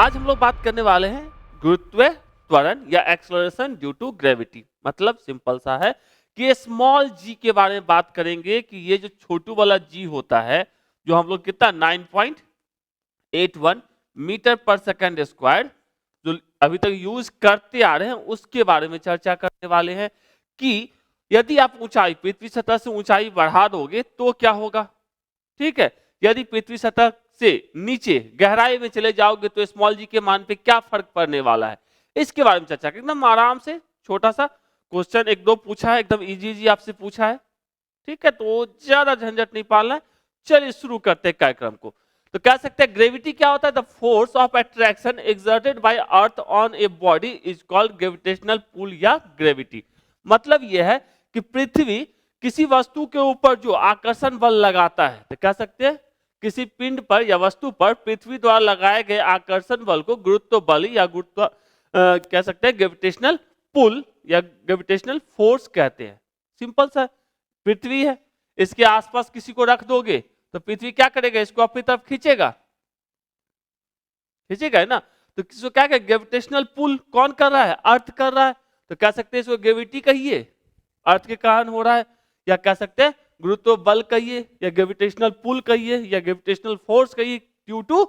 आज हम लोग बात करने वाले हैं गुरुत्व त्वरण या एक्सेलरेशन ड्यू टू ग्रेविटी। मतलब सिंपल सा है कि स्मॉल जी के बारे में बात करेंगे कि ये जो छोटू वाला जी होता है जो हम लोग कितना 9.81 मीटर पर सेकंड स्क्वायर जो अभी तक यूज करते आ रहे हैं उसके बारे में चर्चा करने वाले हैं कि यदि आप ऊंचाई पृथ्वी सतह से ऊंचाई बढ़ा दोगे तो क्या होगा। ठीक है, यदि पृथ्वी सतह से नीचे गहराई में चले जाओगे तो स्मॉल जी के मान पे क्या फर्क पड़ने वाला है, इसके बारे में चर्चा करें। एकदम आराम से छोटा सा क्वेश्चन एक दो पूछा है, एकदम इजी जी आपसे पूछा है। ठीक है, तो ज्यादा झंझट नहीं पालना है। चलिए शुरू करते हैं कार्यक्रम को। तो कह सकते हैं ग्रेविटी क्या होता है? The force of attraction exerted by earth on a body is called gravitational pull या ग्रेविटी। मतलब यह है कि पृथ्वी किसी वस्तु के ऊपर जो आकर्षण बल लगाता है, तो कह सकते हैं किसी पिंड पर या वस्तु पर पृथ्वी द्वारा लगाए गए आकर्षण बल को गुरुत्व बल या गुरुत्व कह सकते हैं ग्रेविटेशनल पुल या ग्रेविटेशनल फोर्स कहते हैं। सिंपल सा पृथ्वी है, इसके आसपास किसी को रख दोगे तो पृथ्वी क्या करेगा? इसको अपनी तरफ खींचेगा, खींचेगा है ना। तो किसको क्या कहें? ग्रेविटेशनल पुल कौन कर रहा है? अर्थ कर रहा है। तो कह सकते हैं इसको ग्रेविटी कहिए, अर्थ के कारण हो रहा है, या कह सकते हैं गुरुत्व बल कहिए, या ग्रेविटेशनल पुल कहिए, या ग्रेविटेशनल फोर्स कहिए ड्यू टू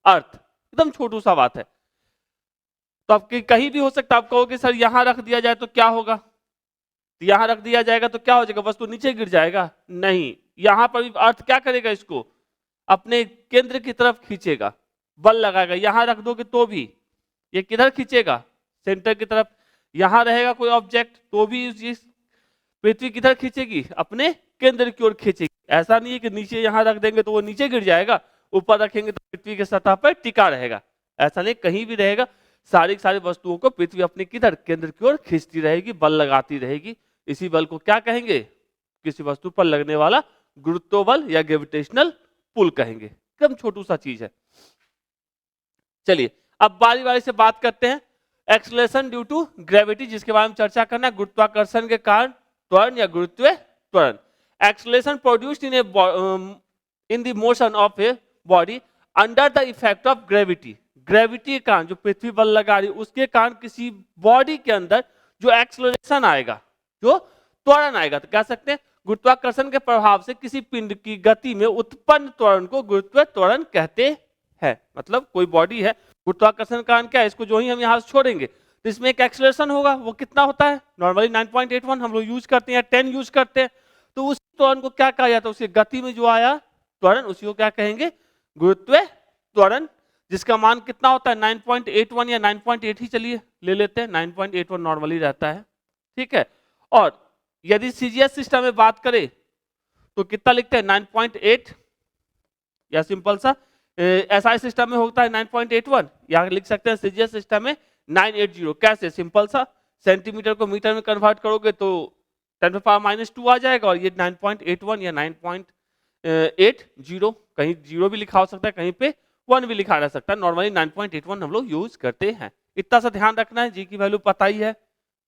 अर्थ। एकदम छोटू सा बात है। तो आपके कहीं भी हो सकता है। आप कहोगे सर यहां रख दिया जाए तो क्या होगा? तो यहां रख दिया जाएगा तो क्या हो जाएगा? वस्तु नीचे गिर जाएगा? नहीं, यहां पर भी अर्थ क्या करेगा? इसको अपने केंद्र की तरफ खींचेगा, बल लगाएगा। यहां रख दोगे तो भी ये किधर खींचेगा? सेंटर की तरफ। यहां रहेगा कोई ऑब्जेक्ट तो भी पृथ्वी किधर खींचेगी? अपने केंद्र की ओर खींचेगी। ऐसा नहीं है कि नीचे यहां रख देंगे तो वो नीचे गिर जाएगा, ऊपर रखेंगे तो पृथ्वी के सतह पर टिका रहेगा। ऐसा नहीं, कहीं भी रहेगा। सारी वस्तुओं को पृथ्वी अपने किधर? केंद्र की ओर खींचती रहेगी, बल लगाती रहेगी। इसी बल को क्या कहेंगे? किसी वस्तु पर लगने वाला गुरुत्व बल या ग्रेविटेशनल पुल कहेंगे। एकदम छोटू सा चीज है। चलिए अब बारी बारी से बात करते हैं एक्सेलरेशन ड्यू टू ग्रेविटी, जिसके बारे में चर्चा करना है। गुरुत्वाकर्षण के कारण त्वरण या गुरुत्व त्वरण। Acceleration produced in the motion of a body under the effect of gravity. Gravity के कारण जो पृथ्वी बल लगा रही उसके कारण किसी बॉडी के अंदर जो एक्सेलरेशन आएगा, जो त्वरण आएगा, तो कह सकते हैं गुरुत्वाकर्षण के प्रभाव से किसी पिंड की गति में उत्पन्न त्वरण को गुरुत्व त्वरण कहते हैं। मतलब कोई बॉडी है, गुरुत्वाकर्षण का कारण क्या है? इसको जो ही हम यहाँ से छोड़ेंगे तो इसमें एक एक्सेलरेशन होगा। वो कितना होता है? नॉर्मली 9.81 हम लोग यूज करते हैं, 10 यूज करते हैं। तो उस त्वरण को क्या कहा जाता है? उसकी गति में जो आया त्वरण, उसी को क्या कहेंगे? गुरुत्व त्वरण, जिसका मान कितना होता है? 9.81 या 9.8 ही चलिए ले लेते हैं। 9.81 नॉर्मली रहता है। ठीक है, और यदि सीजीएस सिस्टम में बात करें तो कितना लिखते हैं? 9.8, या सिंपल सा एसआई सिस्टम में होता है 9.81, यहां लिख सकते हैं सीजीएस सिस्टम में 980। कैसे? सिंपल सा सेंटीमीटर को मीटर में कन्वर्ट करोगे तो 10⁻⁻2 आ जाएगा, और ये 9.81 या 9.80, कहीं 0 भी लिखा हो सकता है, कहीं पे 1 भी लिखा रह सकता है। नॉर्मली 9.81 हम लोग यूज करते हैं। इतना सा ध्यान रखना है, जी की वैल्यू पता ही है।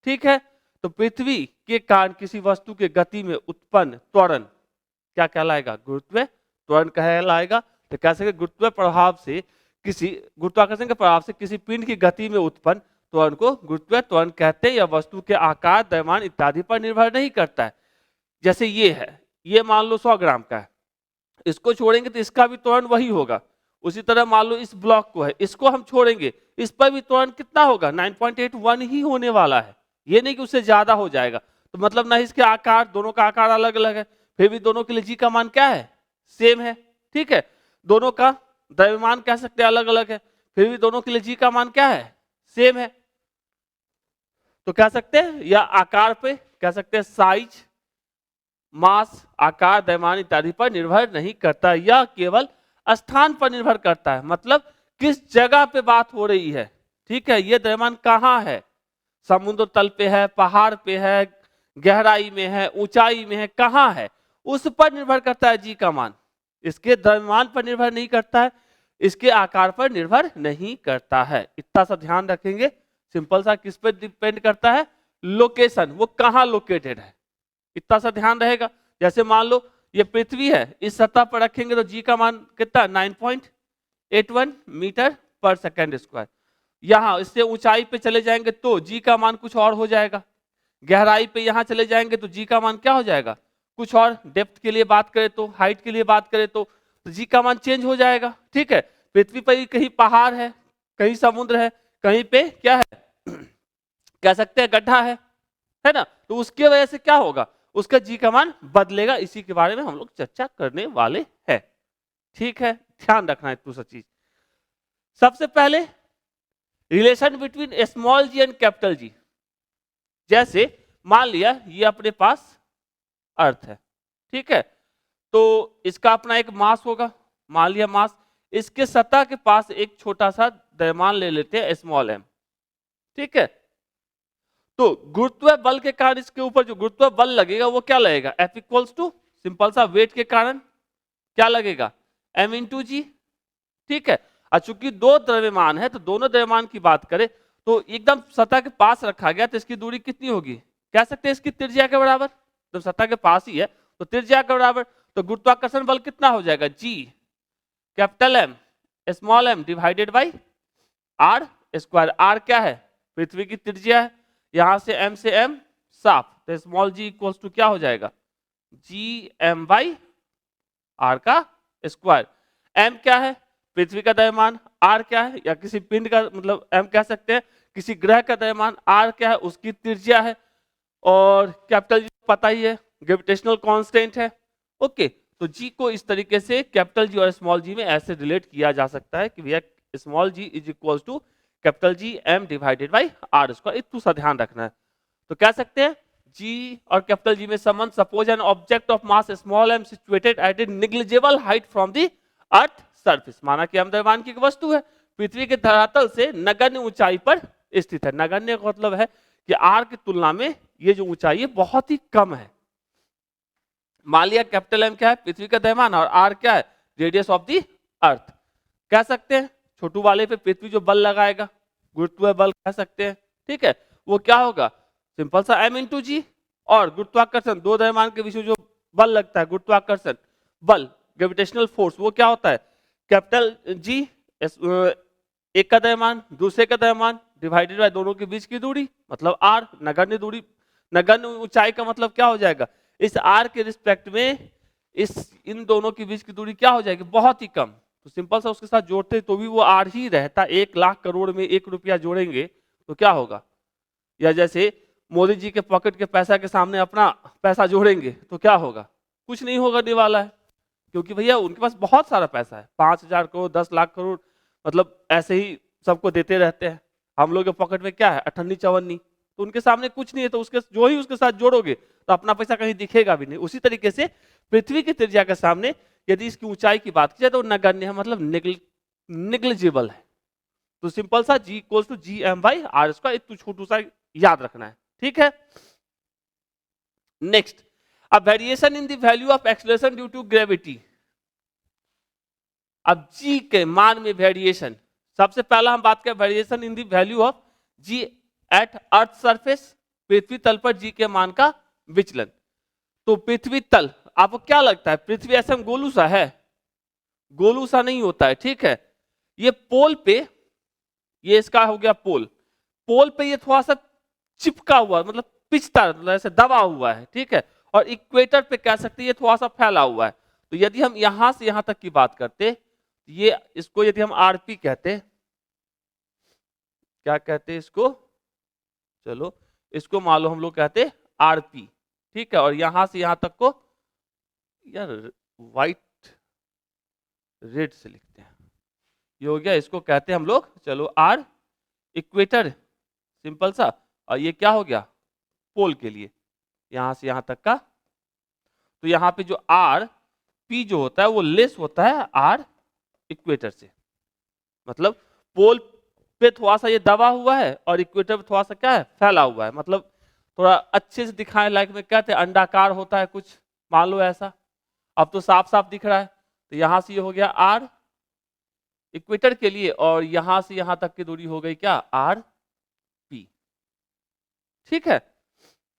ठीक है, तो पृथ्वी के कारण किसी वस्तु के गति में उत्पन्न त्वरण क्या कहलाएगा? गुरुत्व त्वरण कहलाएगा। तो कह सकते गुरुत्व प्रभाव से किसी गुरुत्वाकर्षण के प्रभाव से किसी पिंड की गति में उत्पन्न त्वरण को गुरुत्व त्वरण कहते हैं। या वस्तु के आकार, द्रव्यमान इत्यादि पर निर्भर नहीं करता है। जैसे ये है, ये मान लो 100 ग्राम का है, इसको छोड़ेंगे तो इसका भी त्वरण वही होगा। उसी तरह मान लो इस ब्लॉक को है, इसको हम छोड़ेंगे, इस पर भी त्वरण कितना होगा? 9.81 ही होने वाला है। ये नहीं कि उससे ज्यादा हो जाएगा। तो मतलब ना इसके आकार, दोनों का आकार अलग अलग है, फिर भी दोनों के लिए जी का मान क्या है? सेम है। ठीक है, दोनों का द्रव्यमान कह सकते हैं अलग अलग है, फिर भी दोनों के लिए जी का मान क्या है? सेम है। तो कह सकते हैं या आकार पे कह सकते हैं साइज, मास, आकार, द्रव्यमान इत्यादि पर निर्भर नहीं करता, या केवल स्थान पर निर्भर करता है। मतलब किस जगह पे बात हो रही है। ठीक है, ये द्रव्यमान कहाँ है? समुद्र तल पे है, पहाड़ पे है, गहराई में है, ऊंचाई में है, कहाँ है? उस पर निर्भर करता है जी का मान। इसके द्रव्यमान पर निर्भर नहीं करता है, इसके आकार पर निर्भर नहीं करता है। इतना सा ध्यान रखेंगे। सिंपल सा किस पर डिपेंड करता है? लोकेशन, वो कहाँ लोकेटेड है, इतना सा ध्यान रहेगा। जैसे मान लो ये पृथ्वी है, इस सतह पर रखेंगे तो जी का मान कितना? 9.81 मीटर पर सेकेंड स्क्वायर। यहाँ इससे ऊंचाई पे चले जाएंगे तो जी का मान कुछ और हो जाएगा, गहराई पे यहाँ चले जाएंगे तो जी का मान क्या हो जाएगा कुछ और, डेप्थ के लिए बात करें तो, हाइट के लिए बात करें तो जी का मान चेंज हो जाएगा। ठीक है, पृथ्वी पर कहीं पहाड़ है, कहीं समुद्र है, कहीं पे क्या है कह सकते हैं गड्ढा है ना, तो उसके वजह से क्या होगा उसका जी का मान बदलेगा। इसी के बारे में हम लोग चर्चा करने वाले हैं। ठीक है, ध्यान रखना है दूसरा चीज। सबसे पहले relation between small g and capital G. जैसे मान लिया ये अपने पास अर्थ है, ठीक है, तो इसका अपना एक मास होगा, मान लिया मास, इसके सतह के पास एक छोटा सा द्रव्यमान ले लेते हैं स्मॉल एम। ठीक है, तो गुरुत्व बल के कारण इसके ऊपर जो गुरुत्व बल लगेगा वो क्या लगेगा F इक्वल्स टू सिंपल सा वेट के कारण क्या लगेगा m इंटू जी। ठीक है, और चूंकि दो द्रव्यमान है तो दोनों द्रव्यमान की बात करें तो एकदम सतह के पास रखा गया तो इसकी दूरी कितनी होगी, कह सकते हैं इसकी त्रिज्या के बराबर, तो सतह के पास ही है तो त्रिज्या के बराबर, तो गुरुत्वाकर्षण बल कितना हो जाएगा G capital M small M divided by are square. R क्या है पृथ्वी की त्रिज्या है, यहां से एम साफ, तो स्मॉल जी इक्वल्स टू क्या हो जाएगा जी एम बाई आर का स्क्वायर। एम क्या है पृथ्वी का द्रव्यमान, आर क्या है या किसी पिंड का मतलब एम कह सकते हैं किसी ग्रह का द्रव्यमान, आर क्या है उसकी त्रिज्या है, और कैपिटल जी पता ही है ग्रेविटेशनल कांस्टेंट है। ओके, तो जी को इस तरीके से कैपिटल जी और स्मॉल जी में ऐसे रिलेट किया जा सकता है कि भैया small g is equals to capital G M divided by are square. इतना सा ध्यान रखना है, तो कह सकते हैं जी और कैपिटल जी में संबंध, suppose an object of mass small m situated at a negligible height from the earth surface. माना कि हम द्रव्यमान की एक वस्तु है पृथ्वी के धरातल से नगण्य ऊंचाई पर स्थित है। नगण्य का मतलब है कि आर की तुलना में ये जो ऊंचाई है बहुत ही कम है। मान लिया कैपिटल एम क्या है पृथ्वी का द्रव्यमान और आर क्या है रेडियस ऑफ द अर्थ। कह सकते हैं छोटू वाले पे पृथ्वी जो बल लगाएगा गुरुत्व बल कह सकते हैं, ठीक है, वो क्या होगा सिंपल सा m इंटू जी, और गुरुत्वाकर्षण दो द्रव्यमान के बीच में जो बल लगता है गुरुत्वाकर्षण बल ग्रेविटेशनल फोर्स वो क्या होता है कैपिटल जी एक का द्रव्यमान दूसरे का द्रव्यमान डिवाइडेड बाय दोनों के बीच की दूरी मतलब r। नगण्य दूरी नगण्य ऊंचाई का मतलब क्या हो जाएगा इस r के रिस्पेक्ट में इन दोनों के बीच की दूरी क्या हो जाएगी बहुत ही कम, तो सिंपल सा उसके साथ जोड़ते तो भी वो आर ही रहता। 1,00,000 करोड़ में 1 रुपया जोड़ेंगे तो क्या होगा, या जैसे मोदी जी के पॉकेट के पैसा के सामने अपना पैसा जोड़ेंगे तो क्या होगा, कुछ नहीं होगा वाला है, क्योंकि भैया उनके पास बहुत सारा पैसा है 5,000 करोड़ 10 लाख करोड़, मतलब ऐसे ही सबको देते रहते हैं। हम लोग के पॉकेट में क्या है अठन्नी चवन्नी, तो उनके सामने कुछ नहीं है, तो उसके जो ही उसके साथ जोड़ोगे तो अपना पैसा कहीं दिखेगा भी नहीं। उसी तरीके से पृथ्वी की त्रिज्या के सामने यदि इसकी ऊंचाई की बात की जाए तो नगण्य है, मतलब निग्लिजिबल है। तो सिंपल सा G equals to G M by are square, इतना छोटू सा याद रखना है, ठीक है। Next, uh variation in the value of acceleration due to gravity. अब जी के मान में वेरिएशन, सबसे पहला हम बात करें variation in the value of ji at earth surface, पृथ्वी तल पर जी के मान का विचलन। तो पृथ्वी तल आपको क्या लगता है पृथ्वी ऐसा गोलू सा है, गोलू सा नहीं होता है, ठीक है। ये पोल पे, ये इसका हो गया पोल, पोल पे ये थोड़ा सा चिपका हुआ मतलब पिचता मतलब ऐसे दबा हुआ है, ठीक है, और इक्वेटर पे कह सकते हैं ये थोड़ा सा फैला हुआ है। तो यदि हम यहां से यहां तक की बात करते, ये इसको यदि हम आरपी कहते, क्या कहते इसको, चलो इसको मान लो हम लोग कहते आरपी, ठीक है, और यहां से यहां तक को यार व्हाइट रेड से लिखते हैं, ये हो गया, इसको कहते हैं हम लोग चलो आर इक्वेटर सिंपल सा, और ये क्या हो गया पोल के लिए यहां से यहां तक का। तो यहां पे जो आर पी जो होता है वो लेस होता है आर इक्वेटर से, मतलब पोल पे थोड़ा सा ये दबा हुआ है और इक्वेटर पे थोड़ा सा क्या है फैला हुआ है, मतलब थोड़ा अच्छे से दिखाने लायक में कहते हैं अंडाकार होता है कुछ, मान लो ऐसा। अब तो साफ साफ दिख रहा है, तो यहां से ये हो गया आर इक्वेटर के लिए, और यहां से यहां तक की दूरी हो गई क्या आर पी, ठीक है।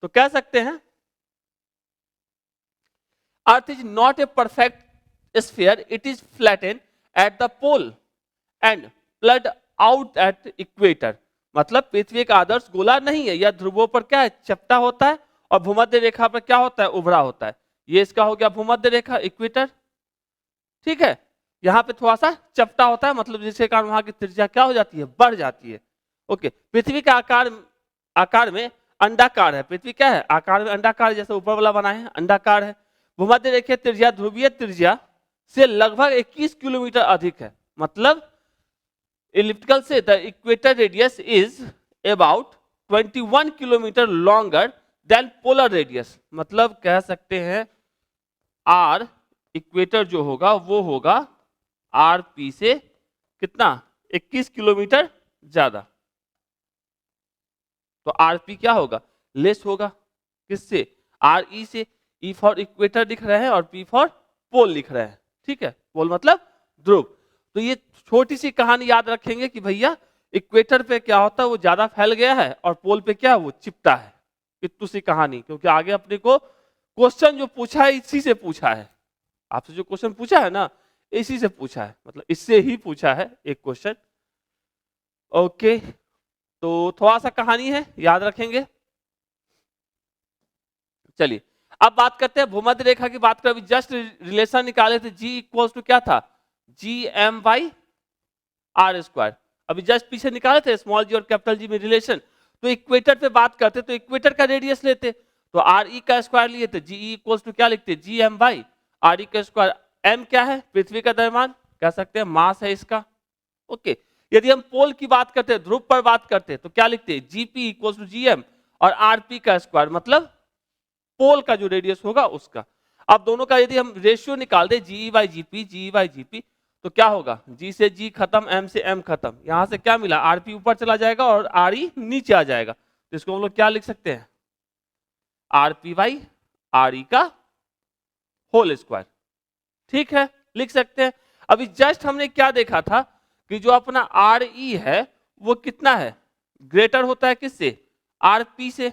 तो कह सकते हैं earth is not a perfect sphere, it is flatten at the pole and split out at equator, मतलब पृथ्वी एक आदर्श गोला नहीं है, यह ध्रुवों पर क्या है, चपटा होता है, और भूमध्य रेखा पर क्या होता है, उभरा होता है। ये इसका हो गया भूमध्य रेखा, इक्वेटर, ठीक है। यहाँ पे थोड़ा सा चपटा होता है, मतलब जिसके कारण वहां की त्रिज्या क्या हो जाती है, बढ़ जाती है। ओके, पृथ्वी का आकार में अंडाकार है, पृथ्वी क्या है, आकार में अंडाकार, जैसे ऊपर वाला बना है अंडाकार है। भूमध्य रेखीय त्रिज्या ध्रुवीय त्रिज्या से लगभग 21 किलोमीटर अधिक है, मतलब इलिप्टिकल से the equator radius is about 21 kilometre longer than polar radius, मतलब कह सकते हैं आर इक्वेटर जो होगा वो होगा आर पी से कितना, 21 किलोमीटर ज्यादा। तो आर पी क्या होगा, लेस होगा, किससे, आर ई से। ई फॉर इक्वेटर लिख रहे हैं और पी फॉर पोल लिख रहे हैं, ठीक है, पोल मतलब ध्रुव। तो ये छोटी सी कहानी याद रखेंगे कि भैया इक्वेटर पे क्या होता है, वो ज्यादा फैल गया है, और पोल पे क्या है, वो चिपटा है। इतनी सी कहानी, क्योंकि आगे अपने को क्वेश्चन जो पूछा है इसी से पूछा है, आपसे जो क्वेश्चन पूछा है ना इसी से पूछा है, मतलब इससे ही पूछा है एक क्वेश्चन। ओके, तो थोड़ा सा कहानी है, याद रखेंगे। चलिए अब बात करते हैं भूमध्य रेखा की, बात कर, जस्ट रिलेशन निकाले थे, जी इक्वल्स टू क्या था, g M by are square, अभी जस्ट पीछे निकाले थे स्मॉल जी और कैपिटल जी में रिलेशन। तो इक्वेटर पे बात करते तो इक्वेटर का रेडियस लेते, तो आर ई का स्क्वायर लिए थे, जी ई इक्वल्स टू क्या लिखते, जी एम बाई आर ई का स्क्वायर। एम क्या है, पृथ्वी का द्रव्यमान, कह सकते हैं मास है इसका। ओके, यदि हम पोल की बात करते हैं, ध्रुव पर बात करते हैं, तो क्या लिखते हैं, जीपी इक्वल्स टू जीएम और आरपी का स्क्वायर, मतलब पोल का जो रेडियस होगा उसका। अब दोनों का यदि हम रेशियो निकाल दे, GE by GP, GE by GP, तो क्या होगा, जी से जी खत्म, एम से एम खत्म, यहां से क्या मिला, आरपी ऊपर चला जाएगा और आर ई नीचे आ जाएगा, तो इसको हम लोग क्या लिख सकते हैं, आरपी बाई आर ई का होल स्क्वायर, ठीक है, लिख सकते हैं। अभी जस्ट हमने क्या देखा था कि जो अपना आर ई है वो कितना है, ग्रेटर होता है किससे, आर पी से,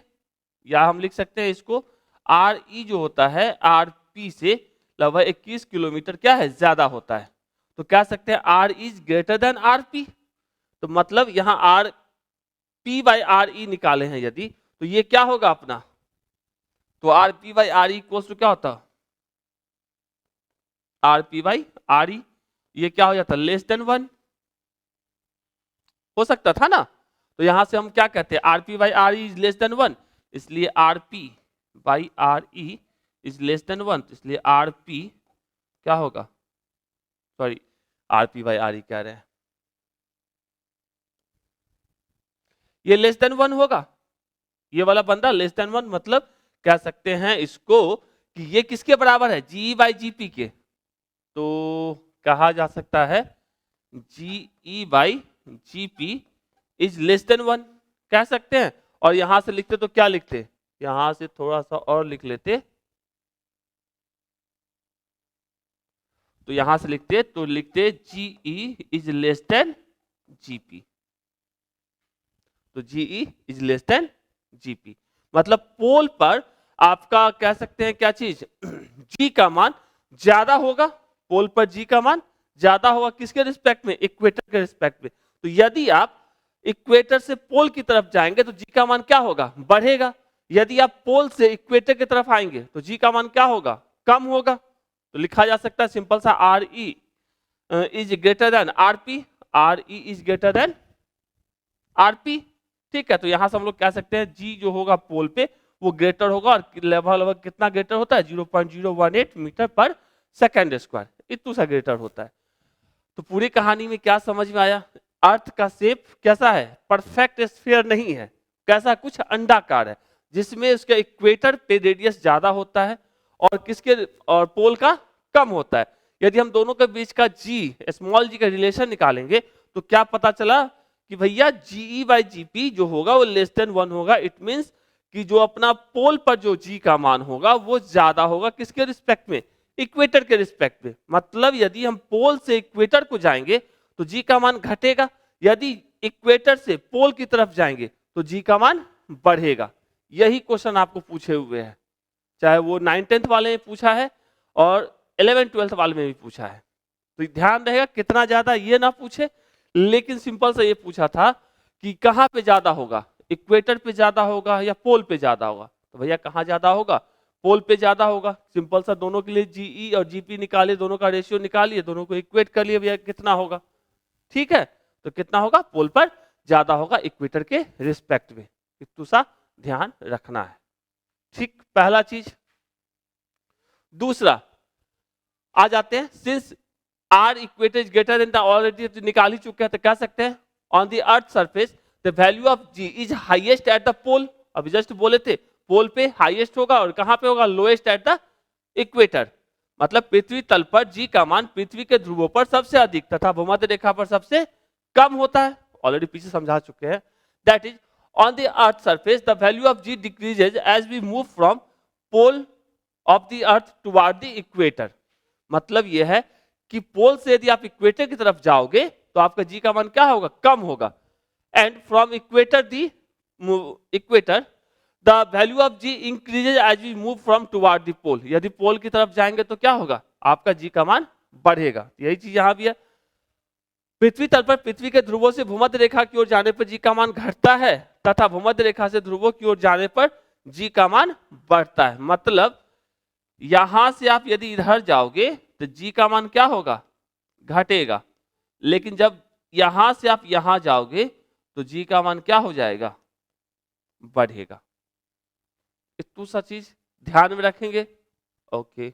या हम लिख सकते हैं इसको आर ई जो होता है आर पी से लगभग 21 किलोमीटर क्या है, ज्यादा होता है। तो कह सकते हैं r is greater than r p, तो मतलब यहां r p by r e निकाले हैं यदि, तो ये क्या होगा अपना, तो r p by r e equals to क्या होता, r p by r e, ये क्या हो जाता, लेस देन 1 हो सकता था ना। तो यहां से हम क्या कहते हैं, are p by r E is less than 1, इसलिए are p by r E is less than 1, इसलिए आर पी क्या होगा, sorry R p by r ई कह रहे हैं, ये लेस देन 1 होगा, ये वाला बंदा लेस देन 1, मतलब कह सकते हैं इसको कि ये किसके बराबर है, जी बाई जी पी के, तो कहा जा सकता है G E by G P is less than 1 कह सकते हैं। और यहां से लिखते तो क्या लिखते, यहां से थोड़ा सा और लिख लेते, तो यहां से लिखते तो लिखते G E is less than GP, तो G E is less than GP, मतलब पोल पर आपका कह सकते हैं क्या चीज, जी का मान ज्यादा होगा, पोल पर जी का मान ज्यादा होगा, किसके रिस्पेक्ट में, इक्वेटर के रिस्पेक्ट में। तो यदि आप इक्वेटर से पोल की तरफ जाएंगे तो जी का मान क्या होगा, बढ़ेगा, यदि आप पोल से इक्वेटर की तरफ आएंगे तो जी का मान क्या होगा, कम होगा। तो लिखा जा सकता है सिंपल सा, R E is greater than r P, R E is greater than r P, ठीक है। तो यहां से हम लोग कह सकते हैं जी जो होगा पोल पे वो ग्रेटर होगा, और लगभग कितना ग्रेटर होता है, 0.018 मीटर पर सेकेंड स्क्वायर, इतना सा ग्रेटर होता है। तो पूरी कहानी में क्या समझ में आया, अर्थ का शेप कैसा है, परफेक्ट स्फीयर नहीं है, कैसा, कुछ अंडाकार है, जिसमें उसके इक्वेटर पे रेडियस ज्यादा होता है और किसके, और पोल का कम होता है। यदि हम दोनों के बीच का जी, स्मॉल जी का रिलेशन निकालेंगे तो क्या पता चला कि भैया जीई बाई जीपी जो होगा वो लेस देन 1 होगा। इट मींस कि जो अपना पोल पर जो जी का मान होगा वो ज्यादा होगा, किसके रिस्पेक्ट में, इक्वेटर के रिस्पेक्ट में। मतलब यदि हम पोल से इक्वेटर को जाएंगे तो जी का मान घटेगा, यदि इक्वेटर से पोल की तरफ जाएंगे तो जी का मान बढ़ेगा। यही क्वेश्चन आपको पूछे हुए हैं, चाहे वो 9th-10th वाले में पूछा है और 11th-12th वाले में भी पूछा है। तो ध्यान रहेगा कितना ज्यादा ये ना पूछे, लेकिन सिंपल सा ये पूछा था कि कहां पे ज्यादा होगा, इक्वेटर पे ज्यादा होगा या पोल पे ज्यादा होगा। तो भैया कहां ज्यादा होगा, पोल पे ज्यादा होगा। सिंपल सा दोनों के लिए जीई और जीपी निकाले, दोनों का रेशियो निकालिए, दोनों को इक्वेट कर लिए, भैया कितना होगा। ठीक है, तो कितना होगा, पोल पर ज्यादा होगा इक्वेटर के रिस्पेक्ट में। इतना सा ध्यान रखना है। ठीक, पहला चीज। दूसरा आ जाते हैं, since R equator is greater than the already निकाल ही चुके हैं, तो कह सकते हैं on the earth surface the value of ji is highest at the pole. अभी जस्ट बोले थे पोल पे हाईएस्ट होगा और कहां पे होगा, लोएस्ट एट द इक्वेटर। मतलब पृथ्वी तल पर जी का मान पृथ्वी के ध्रुवों पर सबसे अधिक तथा भूमध्य रेखा पर सबसे कम होता है। ऑलरेडी पीछे समझा चुके हैं। That is on the earth surface the value of ji decreases as we move from pole of the earth toward the equator. मतलब यह है कि पोल से यदि आप इक्वेटर की तरफ जाओगे तो आपका जी का मान क्या होगा, कम होगा। And from equator the equator the value of G increases as we move from toward the pole. यदि पोल की तरफ जाएंगे तो क्या होगा, आपका जी का मान बढ़ेगा। यही चीज यहां भी है। पृथ्वी तल पर पृथ्वी के ध्रुवों से भूमध्य रेखा की ओर जाने पर जी का मान घटता है तथा भूमध्य रेखा से ध्रुवों की ओर जाने पर जी का मान बढ़ता है। मतलब यहां से आप यदि इधर जाओगे तो जी का मान क्या होगा, घटेगा। लेकिन जब यहां से आप यहां जाओगे तो जी का मान क्या हो जाएगा, बढ़ेगा। इतना सा चीज ध्यान में रखेंगे। Okay,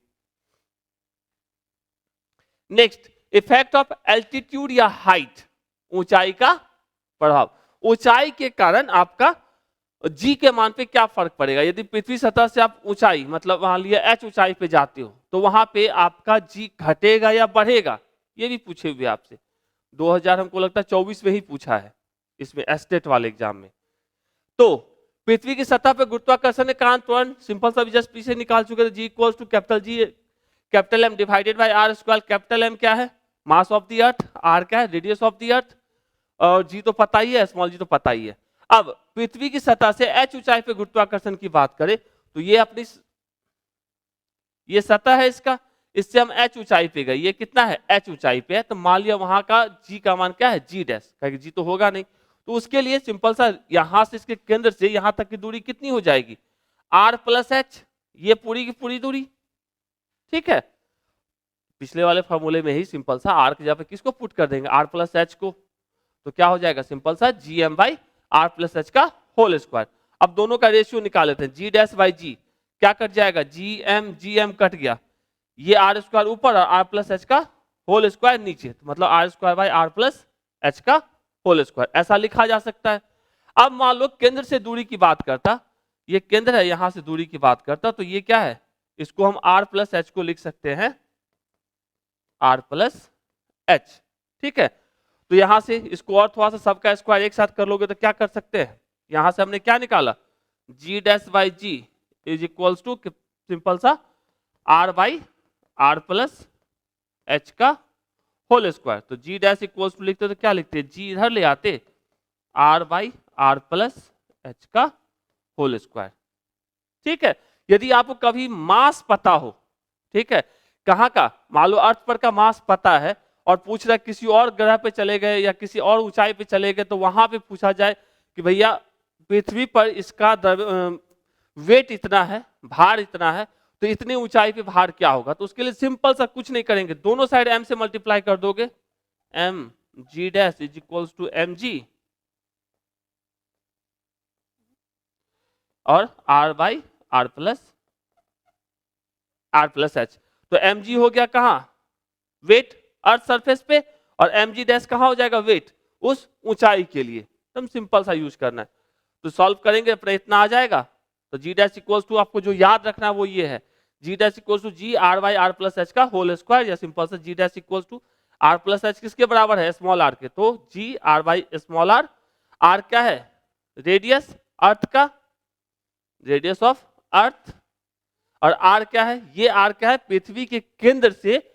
next, effect of altitude या हाइट, ऊंचाई का प्रभाव। ऊंचाई के कारण आपका जी के मान पे क्या फर्क पड़ेगा। यदि पृथ्वी सतह से आप ऊंचाई, मतलब मान लिया एच ऊंचाई पे जाते हो, तो वहां पे आपका जी घटेगा या बढ़ेगा, ये भी पूछे हुए आपसे 2000 हमको लगता है 24 में ही पूछा है, इसमें एस्टेट वाले एग्जाम में। तो पृथ्वी की सतह पर गुरुत्वाकर्षण के कारण त्वरण सिंपल सा जस्ट पीछे निकाल चुके थे, G equals to capital G capital M divided by R square. Capital M क्या है, mass of the earth, R क्या है, रेडियस ऑफ द अर्थ, और जी तो पता ही है, स्मॉल जी तो पता ही है। अब पृथ्वी की सतह से एच ऊंचाई पे गुरुत्वाकर्षण की बात करें तो ये अपनी ये सतह है इसका, इससे हम एच ऊंचाई पे गए, ये कितना है, एच ऊंचाई पे है। तो मान लिया वहां का जी का मान क्या है, जी डैश, क्योंकि जी तो होगा नहीं। तो उसके लिए सिंपल सा यहां से इसके केंद्र से यहां तक की दूरी कितनी हो जाएगी, आर प्लस एच, ये पूरी की पूरी दूरी। ठीक है, पिछले वाले फॉर्मूले में ही सिंपल सा आर की जगह पे किसको पुट कर देंगे, आर प्लस एच को। तो क्या हो जाएगा, सिंपल सा g M by are plus H का होल स्क्वायर। अब दोनों का रेशियो निकाल लेते हैं, जी डैश बाई जी क्या कट जाएगा, जी एम कट गया, ये आर स्क्वायर ऊपर और आर प्लस एच का होल स्क्वायर नीचे, तो मतलब r square by are plus H का होल स्क्वायर, ऐसा लिखा जा सकता है। अब मान लो केंद्र से दूरी की बात करता, ये केंद्र है, यहां से दूरी की बात करता, तो ये क्या है, इसको हम आर प्लस एच को लिख सकते हैं आर प्लस एच। ठीक है, तो यहां से इसको और थोड़ा सा सबका स्क्वायर एक साथ कर लोगे तो क्या कर सकते हैं, यहां से हमने क्या निकाला, G dash by ji is equals to simple सा R by are plus H का होल स्क्वायर। तो जी डैश इक्वल्स टू लिखते तो क्या लिखते, जी इधर ले आते, r by are plus H का होल स्क्वायर। ठीक है, यदि आपको कभी मास पता हो, ठीक है, कहां का, मान लो अर्थ पर का मास पता है और पूछ रहा है किसी और ग्रह पे चले गए या किसी और ऊंचाई पे चले गए, तो वहां पे पूछा जाए कि भैया पृथ्वी पर इसका वेट इतना है, भार इतना है, तो इतनी ऊंचाई पे भार क्या होगा। तो उसके लिए सिंपल सा कुछ नहीं करेंगे, दोनों साइड m से मल्टीप्लाई कर दोगे, m g dash is equals to M g और r by are plus h. तो mg हो गया कहां, वेट अर्थ सरफेस पे, और mg डैश कहां हो जाएगा, वेट उस ऊंचाई के लिए। एकदम सिंपल सा यूज करना है। तो सॉल्व करेंगे अपना इतना आ जाएगा। तो जी डैश इक्वल्स टू आपको जो याद रखना है वो ये है, G dash equals to ji are by are plus H का होल स्क्वायर, या सिंपल सा G dash equals to R plus H किसके बराबर है, स्मॉल आर के। तो G are by small R, R क्या है, रेडियस अर्थ का, रेडियस ऑफ अर्थ, और आर क्या है, ये आर क्या है, पृथ्वी के केंद्र से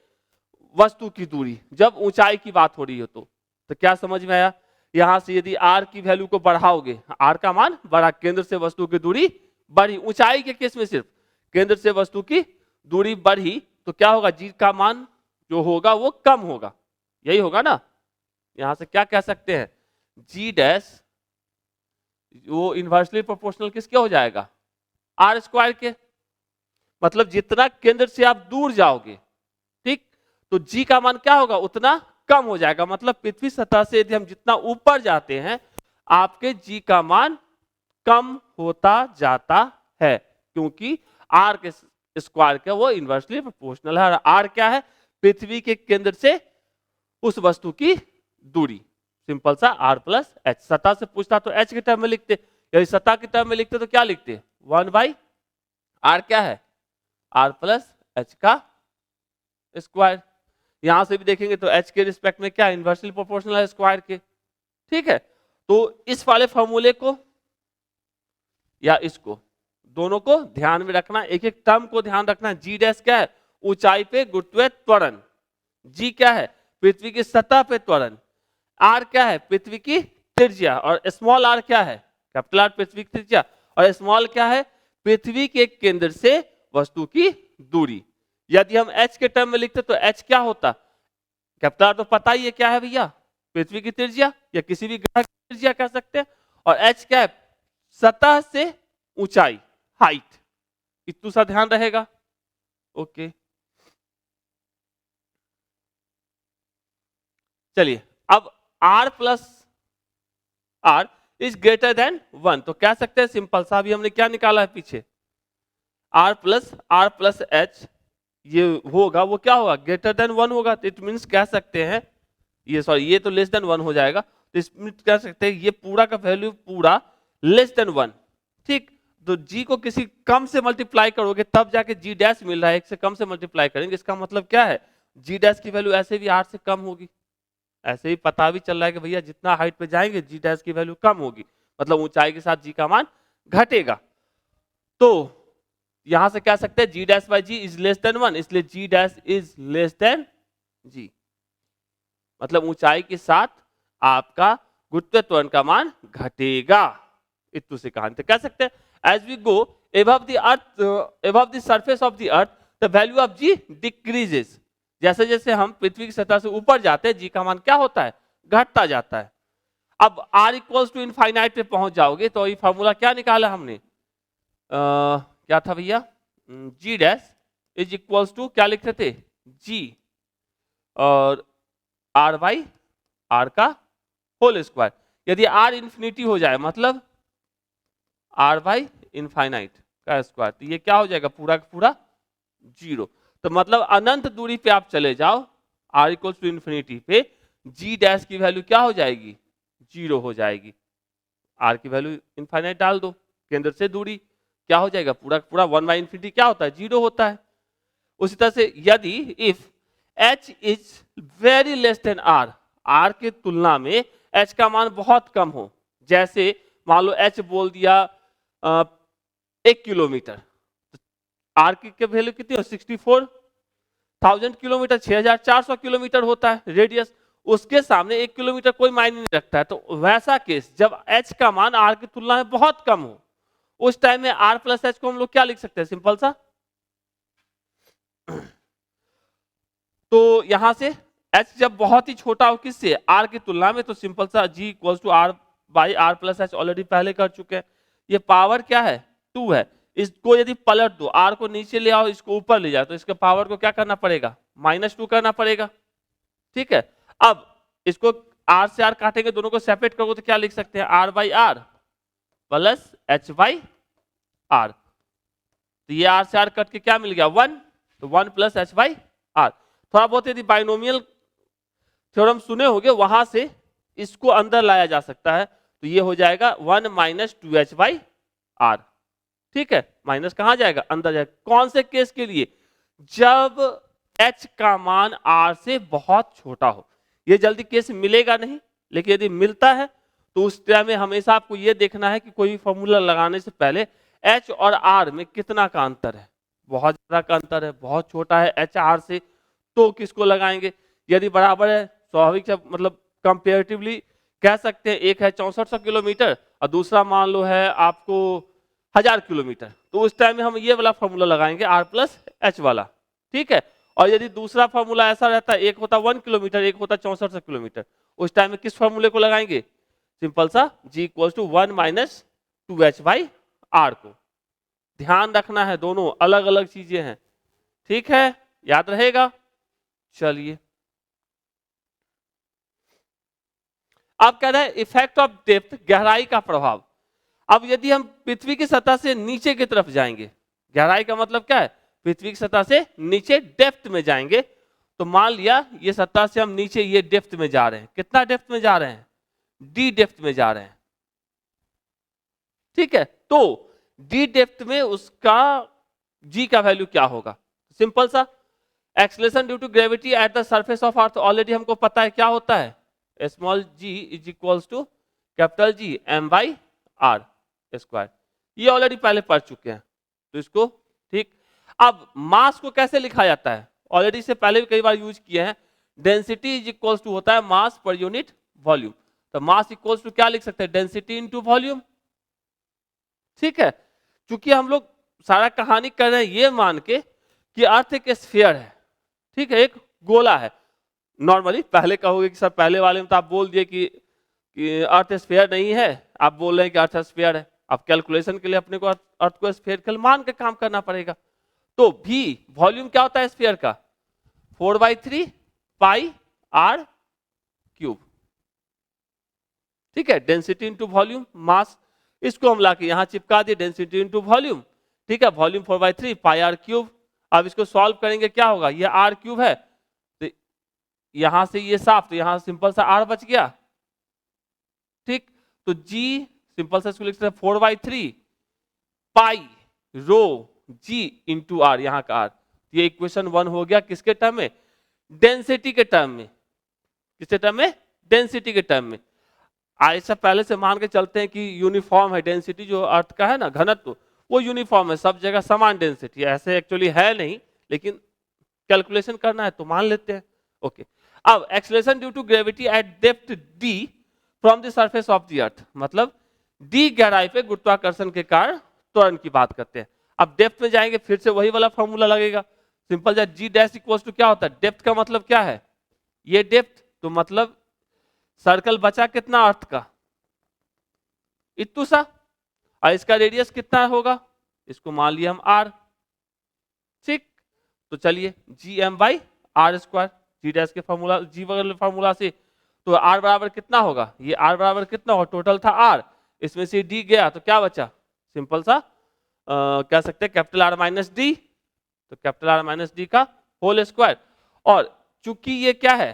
वस्तु की दूरी, जब ऊंचाई की बात हो रही हो तो क्या समझ में आया। यहां से यदि आर की वैल्यू को बढ़ाओगे, आर का मान बढ़ा, केंद्र से वस्तु की दूरी बढ़ी, ऊंचाई के केस में सिर्फ केंद्र से वस्तु की दूरी बढ़ी, तो क्या होगा, जी का मान जो होगा वो कम होगा, यही होगा ना, यहां से क्या कह सकते हैं, जी डैश वो इन्वर्सली प्रोपोर्शनल किसके हो जाएगा, आर स्क्वायर के। मतलब जितना केंद्र से आप दूर जाओगे, ठीक, तो जी का मान क्या होगा, उतना कम हो जाएगा। मतलब पृथ्वी सतह से यदि हम जितना ऊपर जाते हैं, आपके जी का मान कम होता जाता है, क्योंकि आर के स्क्वायर का वो इन्वर्सली प्रोपोर्शनल है। आर क्या है, पृथ्वी के केंद्र से उस वस्तु की दूरी, सिंपल सा आर प्लस एच। सतह से पूछता तो एच के टर्म में लिखते, यदि सतह के टर्म में लिखते तो क्या लिखते, 1 बाई आर क्या है, आर प्लस एच का स्क्वायर। यहां से भी देखेंगे तो एच के रिस्पेक्ट में क्या इन्वर्सली प्रोपोर्शनल है स्क्वायर के, ठीक है। तो इस वाले फॉर्मूले को या इसको दोनों को ध्यान में रखना, एक एक टर्म को ध्यान रखना। जी डैश क्या है, ऊंचाई पे गुरुत्वीय त्वरण, जी क्या है, पृथ्वी की सतह पे त्वरण, आर क्या है, पृथ्वी की त्रिज्या, और स्मॉल आर क्या है, कैपिटल आर पृथ्वी की त्रिज्या, और स्मॉल क्या है, पृथ्वी के केंद्र से वस्तु की दूरी। यदि हम एच के टर्म में लिखते तो एच क्या होता, कैपिटल आर तो पता ही है क्या है भैया, पृथ्वी की त्रिज्या या किसी भी ग्रह की त्रिज्या कह सकते हैं, और एच क्या है, सतह से ऊंचाई, हाइट। इतना सा ध्यान रहेगा, ओके। चलिए अब r plus r is greater than 1, तो कह सकते हैं सिंपल सा, अभी हमने क्या निकाला है पीछे, r प्लस एच ये होगा, वो क्या होगा, ग्रेटर देन 1 होगा। तो इट मीन्स कह सकते हैं ये, सॉरी ये तो लेस देन 1 हो जाएगा, तो इसमें कह सकते हैं ये पूरा का वैल्यू पूरा लेस देन 1, ठीक। तो g को किसी कम से मल्टीप्लाई करोगे तब जाके g डैश मिल रहा है, एक से कम से मल्टीप्लाई करेंगे, इसका मतलब क्या है, g डैश की वैल्यू ऐसे भी r से कम होगी। ऐसे ही पता भी चल रहा है कि भैया जितना हाइट पे जाएंगे जी डैश की वैल्यू कम होगी, मतलब ऊंचाई के साथ जी का मान घटेगा। तो यहां से कह सकते हैं G dash by ji is less than 1, इसलिए G dash is less than G, मतलब ऊंचाई के साथ आपका गुरुत्वीय त्वरण का मान घटेगा। इतु से कहानी तो कह सकते हैं as we go above the earth, above the surface of the earth, the value of g decreases। जैसे जैसे हम पृथ्वी की सतह से ऊपर जाते हैं जी का मान क्या होता है, घटता जाता है। अब r इक्वल्स टू इनफाइनाइट पे पहुंच जाओगे तो ये फॉर्मूला क्या निकाला हमने, क्या था भैया, जी डैश इज इक्वल्स टू क्या लिखते थे, जी और आर बाई आर का होल स्क्वायर। यदि r इंफिनिटी हो जाए मतलब r बाई इनफाइनाइट का स्क्वायर, तो ये क्या हो जाएगा, पूरा का पूरा जीरो। तो मतलब अनंत दूरी पे आप चले जाओ r इक्वल्स टू इन्फिनिटी पे, g डैश की वैल्यू क्या हो जाएगी, जीरो हो जाएगी। r की वैल्यू इनफाइनाइट डाल दो, केंद्र से दूरी क्या हो जाएगा, पूरा पूरा 1 बाई इन्फिनिटी क्या होता है, जीरो होता है। उसी तरह से यदि if h is very less than r, r के तुलना में h का मान बहुत कम हो, जैसे मान लो h बोल दिया 1 किलोमीटर, आर की वैल्यू कितनी हो, 64,000 किलोमीटर, 6,400 किलोमीटर होता है रेडियस, उसके सामने 1 किलोमीटर कोई मायने नहीं रखता है। तो वैसा केस जब h का मान r की तुलना में बहुत कम हो, उस टाइम में r प्लस एच को हम लोग क्या लिख सकते हैं, सिंपल सा, तो यहां से h जब बहुत ही छोटा हो किससे, r की तुलना में, तो सिंपल सा g equals to r by are plus h already पहले कर चुके हैं। ये पावर क्या है, 2 है, इसको यदि पलट दो, r को नीचे ले आओ, इसको ऊपर ले जाओ, तो इसके पावर को क्या करना पड़ेगा, -2 करना पड़ेगा, ठीक है। अब इसको r से r काटेंगे, दोनों को सेपरेट करोगे तो क्या लिख सकते हैं, r by are plus h by are, तो ये r से r कट के क्या मिल गया, 1, तो 1 प्लस एच बाई आर। थोड़ा बहुत यदि बाइनोमियल थ्योरम सुने होंगे वहां से इसको अंदर लाया जा सकता है, तो ये हो जाएगा 1 माइनस 2h बाई आर, ठीक है। माइनस कहां जाएगा, अंदर जाएगा। कौन से केस के लिए, जब h का मान r से बहुत छोटा हो। ये जल्दी केस मिलेगा नहीं, लेकिन यदि मिलता है तो उस टाइम में हमेशा आपको ये देखना है कि कोई फॉर्मूला लगाने से पहले h और r में कितना का अंतर है, बहुत ज्यादा का अंतर है, बहुत छोटा है h r से, तो किसको लगाएंगे। यदि बराबर है, स्वाभाविक से मतलब कंपेरेटिवली कह सकते हैं, एक है 6400 किलोमीटर और दूसरा मान लो है आपको 1000 किलोमीटर, तो उस टाइम में हम ये वाला फॉर्मूला लगाएंगे r प्लस एच वाला, ठीक है। और यदि दूसरा फॉर्मूला ऐसा रहता है, एक होता 1 किलोमीटर, एक होता 6400 किलोमीटर, उस टाइम में किस फॉर्मूले को लगाएंगे, सिंपल सा g equal to 1 minus 2h by r को। ध्यान रखना है, दोनों अलग अलग चीजें हैं, ठीक है, याद रहेगा। चलिए अब कह रहे हैं इफेक्ट ऑफ डेप्थ, गहराई का प्रभाव। अब यदि हम पृथ्वी की सतह से नीचे की तरफ जाएंगे, गहराई का मतलब क्या है, पृथ्वी की सतह से नीचे डेप्थ में जाएंगे, तो मान लिया ये सतह से हम नीचे ये डेप्थ में जा रहे हैं, कितना डेप्थ में जा रहे हैं, डी डेप्थ में जा रहे हैं, ठीक है। तो डी डेप्थ में उसका जी का वैल्यू क्या होगा, सिंपल सा acceleration due to gravity at the surface of earth, already हमको पता है क्या होता है, small g is equals to capital G M by are square, ये ऑलरेडी पहले पढ़ चुके हैं, तो इसको ठीक। अब मास को कैसे लिखा जाता है, ऑलरेडी से पहले भी कई बार यूज किए हैं, डेंसिटी इज इक्वल्स टू होता है मास पर यूनिट वॉल्यूम, तो मास इक्वल्स टू क्या लिख सकते हैं, डेंसिटी इनटू वॉल्यूम, ठीक है। क्योंकि हम लोग सारा कहानी कर रहे हैं ये मान के कि अर्थ एक स्फीयर है, ठीक है, एक गोला है। नॉर्मली पहले कहोगे कि सर पहले वाले में तो आप बोल दिए कि अर्थ स्फीयर नहीं है, आप बोल रहे हैं कि अर्थ स्फीयर है, अब कैलकुलेशन के लिए अपने को अर्थ को स्फीयर के मान के काम करना पड़ेगा। तो भी वॉल्यूम क्या होता है स्फीयर का, 4/3 पाई आर क्यूब, ठीक है, डेंसिटी इंटू वॉल्यूम मास, इसको हम लाके यहां चिपका दिए, डेंसिटी इंटू वॉल्यूम, ठीक है, वॉल्यूम 4/3 पाई आर क्यूब। अब इसको सॉल्व करेंगे क्या होगा, ये आर क्यूब है, तो यहां से ये साफ, तो यहां सिंपल सा आर बच गया, ठीक। तो जी सिंपल सा इसको लिख सकते हैं 4/3 पाई रो जी इंटू आर, यहां का आर, ये इक्वेशन 1 हो गया किसके टर्म में, डेंसिटी के टर्म में, किसके टर्म में, डेंसिटी के टर्म में। ऐसा पहले से मान के चलते हैं कि यूनिफॉर्म है डेंसिटी, जो अर्थ का है ना घनत्व, वो यूनिफॉर्म है, सब जगह समान डेंसिटी है, ऐसे एक्चुअली है नहीं, लेकिन कैलकुलेशन करना है तो मान लेते हैं, ओके। अब acceleration due to gravity at depth d from the surface of the earth, मतलब डी गहराई पे गुरुत्वाकर्षण के कारण त्वरण की बात करते हैं। अब डेप्थ में जाएंगे फिर से वही वाला फॉर्मूला लगेगा, सिंपल जा जी डैश इक्वल्स टू क्या होता है, डेप्थ का मतलब क्या है, ये डेप्थ, तो मतलब सर्कल बचा कितना अर्थ का, इतू सा, और इसका रेडियस कितना होगा, इसको मान लिया हम आर, ठीक। तो चलिए g M by are square, g dash के फॉर्मूला, जी वाले फॉर्मूला से, तो आर बराबर कितना होगा, ये आर बराबर कितना होगा, टोटल था आर, इसमें से डी गया तो क्या बचा, सिंपल सा कह सकते हैं कैपिटल आर माइनस डी, तो कैपिटल आर माइनस डी का होल स्क्वायर। और चूंकि ये क्या है,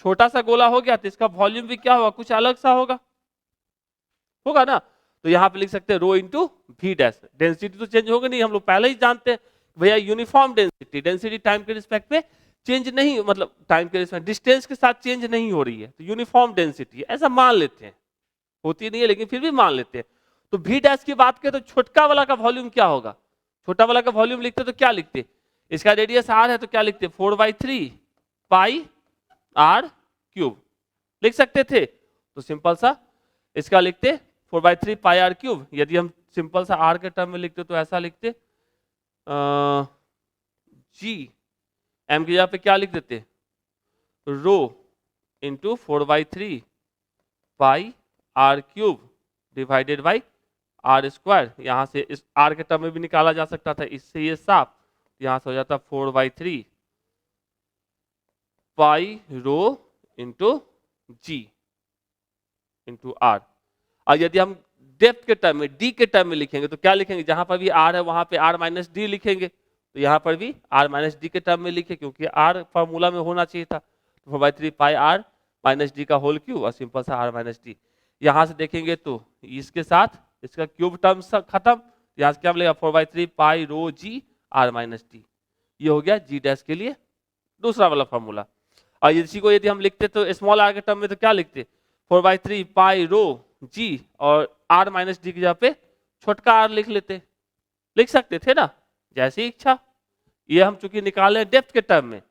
छोटा सा गोला हो गया, तो इसका वॉल्यूम भी क्या होगा, कुछ अलग सा होगा ना, तो यहां पे लिख सकते हैं रो इंटू वी डैश, डेंसिटी तो चेंज होगी नहीं, हम लोग पहले ही जानते हैं भैया यूनिफॉर्म डेंसिटी, डेंसिटी टाइम के रिस्पेक्ट में चेंज नहीं, मतलब टाइम के रिस्पेक्ट डिस्टेंस के साथ चेंज नहीं हो रही है, तो यूनिफॉर्म डेंसिटी ऐसा मान लेते हैं, होती नहीं है लेकिन फिर भी मान लेते हैं। तो वी डैश की बात करें तो छोटका वाला का वॉल्यूम क्या होगा, छोटा वाला का वॉल्यूम लिखते तो क्या लिखते, इसका रेडियस आर है तो क्या लिखते, 4/3 पाई आर क्यूब लिख सकते थे, तो सिंपल सा इसका लिखते 4/3 पाई आर क्यूब। यदि हम सिंपल सा आर के टर्म में लिखते तो ऐसा लिखते, जी एम की जगह पे क्या लिख देते, rho into 4/3 pi are cube divided by are square, यहां से इस आर के टर्म में भी निकाला जा सकता था, इससे ये साफ, यहां से हो जाता 4/3 पाई rho into ji into are. और यदि हम डेप्थ के टर्म में, डी के टर्म में लिखेंगे तो क्या लिखेंगे, जहां पर भी आर है वहां पे आर माइनस डी लिखेंगे, तो यहां पर भी आर माइनस डी के टर्म में लिखे, क्योंकि आर फॉर्मूला में होना चाहिए था, 4/3 पाई आर माइनस डी का होल क्यूब और सिंपल सा आर माइनस डी। यहां से देखेंगे तो इसके साथ इसका क्यूब टर्म खत्म, यहां से क्या मिलेगा 4/3 पाई रो जी आर माइनस डी, ये हो गया जी डैश के लिए दूसरा वाला फॉर्मूला। और इसी को यदि हम लिखते तो स्मॉल आर के टर्म में तो क्या लिखते, 4/3 पाई रो जी और आर माइनस डी की जगह पे छोटका आर लिख लेते, लिख सकते थे ना, जैसी इच्छा। ये हम चूंकि निकाले डेप्थ के टर्म में,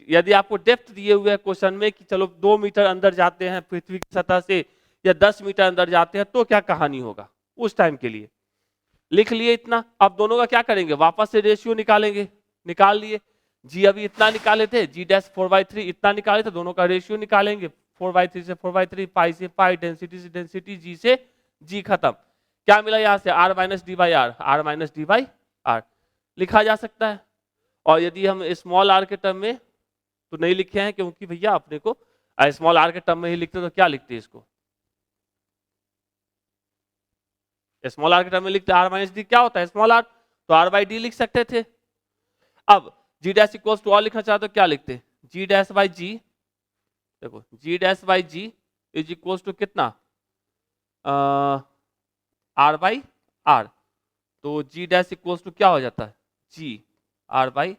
यदि आपको डेप्थ दिए हुए है क्वेश्चन में कि चलो 2 मीटर अंदर जाते हैं पृथ्वी की सतह से या 10 मीटर अंदर जाते हैं तो क्या कहानी होगा, उस टाइम के लिए लिख लिए इतना। अब दोनों का क्या करेंगे, वापस से रेशियो निकालेंगे, निकाल लिए, जी अभी इतना निकाले थे, जी डैश 4/3 इतना निकाले थे, दोनों का रेशियो निकालेंगे 4/3 से 4/3, पाई से पाई, डेंसिटी से डेंसिटी, जी से जी खत्म। क्या मिला यहाँ से? R minus D by r, r minus D by r लिखा जा सकता है। और यदि हम स्मॉल आर के टर्म में तो नहीं लिखे हैं, क्योंकि भैया अपने को स्मॉल आर के टर्म में ही लिखते तो क्या लिखते इसको? स्मॉल आर के टर्म में लिखते आर माइनस डी, क्या होता है स्मॉल आर, तो आर बाई डी लिख सकते थे। अब जी डैश इक्वल्स टू आर लिखना चाहते तो क्या लिखते? जी डैश बाई जी, देखो G dash by ji is equals to कितना? R by are. तो जी डैश इक्वल्स टू क्या हो जाता है? जी आर बाई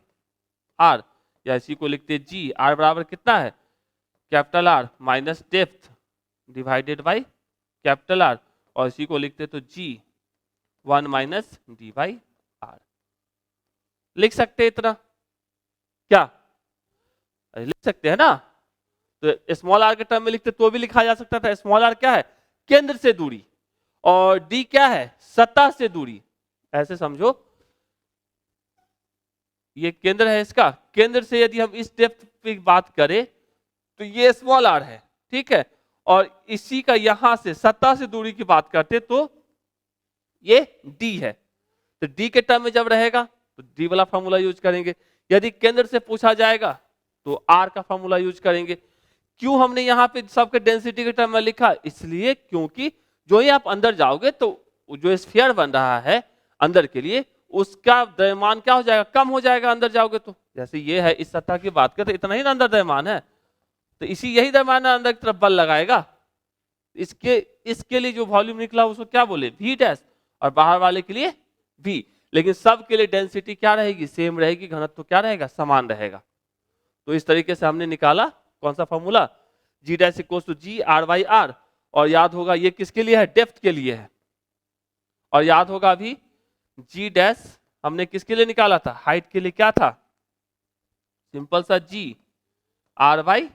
आर, या इसी को लिखते जी आर बराबर कितना है? Capital R minus depth divided by capital R, और इसी को लिखते तो जी 1 माइनस डी बाई आर। लिख सकते इतना, क्या लिख सकते हैं ना? तो स्मॉल आर के टर्म में लिखते तो भी लिखा जा सकता था। स्मॉल आर क्या है? केंद्र से दूरी, और डी क्या है? सतह से दूरी। ऐसे समझो, ये केंद्र है इसका, केंद्र से यदि हम इस डेप्थ की बात करें तो ये स्मॉल आर है, ठीक है, और इसी का यहां से सतह से दूरी की बात करते तो ये डी है। तो डी के टर्म में जब रहेगा तो डी वाला फॉर्मूला यूज करेंगे, यदि केंद्र से पूछा जाएगा तो आर का फॉर्मूला यूज करेंगे। क्यों हमने यहाँ पे सबके डेंसिटी के टर्म में लिखा? इसलिए क्योंकि जो ही आप अंदर जाओगे तो जो स्फीयर बन रहा है अंदर के लिए, उसका द्रव्यमान क्या हो जाएगा? कम हो जाएगा अंदर जाओगे तो। जैसे ये है, इस सतह की बात करते इतना ही ना अंदर द्रव्यमान है, तो इसी यही द्रव्यमान अंदर की तरफ बल लगाएगा। इसके लिए जो वॉल्यूम निकला उसको क्या बोले? वी डैश, और बाहर वाले के लिए वी। लेकिन सब के लिए डेंसिटी क्या रहेगी? सेम रहेगी, घनत्व तो क्या रहेगा? समान रहेगा। तो इस तरीके से हमने निकाला कौन सा formula? Ji dash equals to ji are by r. और याद होगा ये किसके लिए है? डेप्थ के लिए है। और याद होगा अभी जी डैश हमने किसके लिए निकाला था? हाइट के लिए क्या था? सिंपल सा जी आर बाई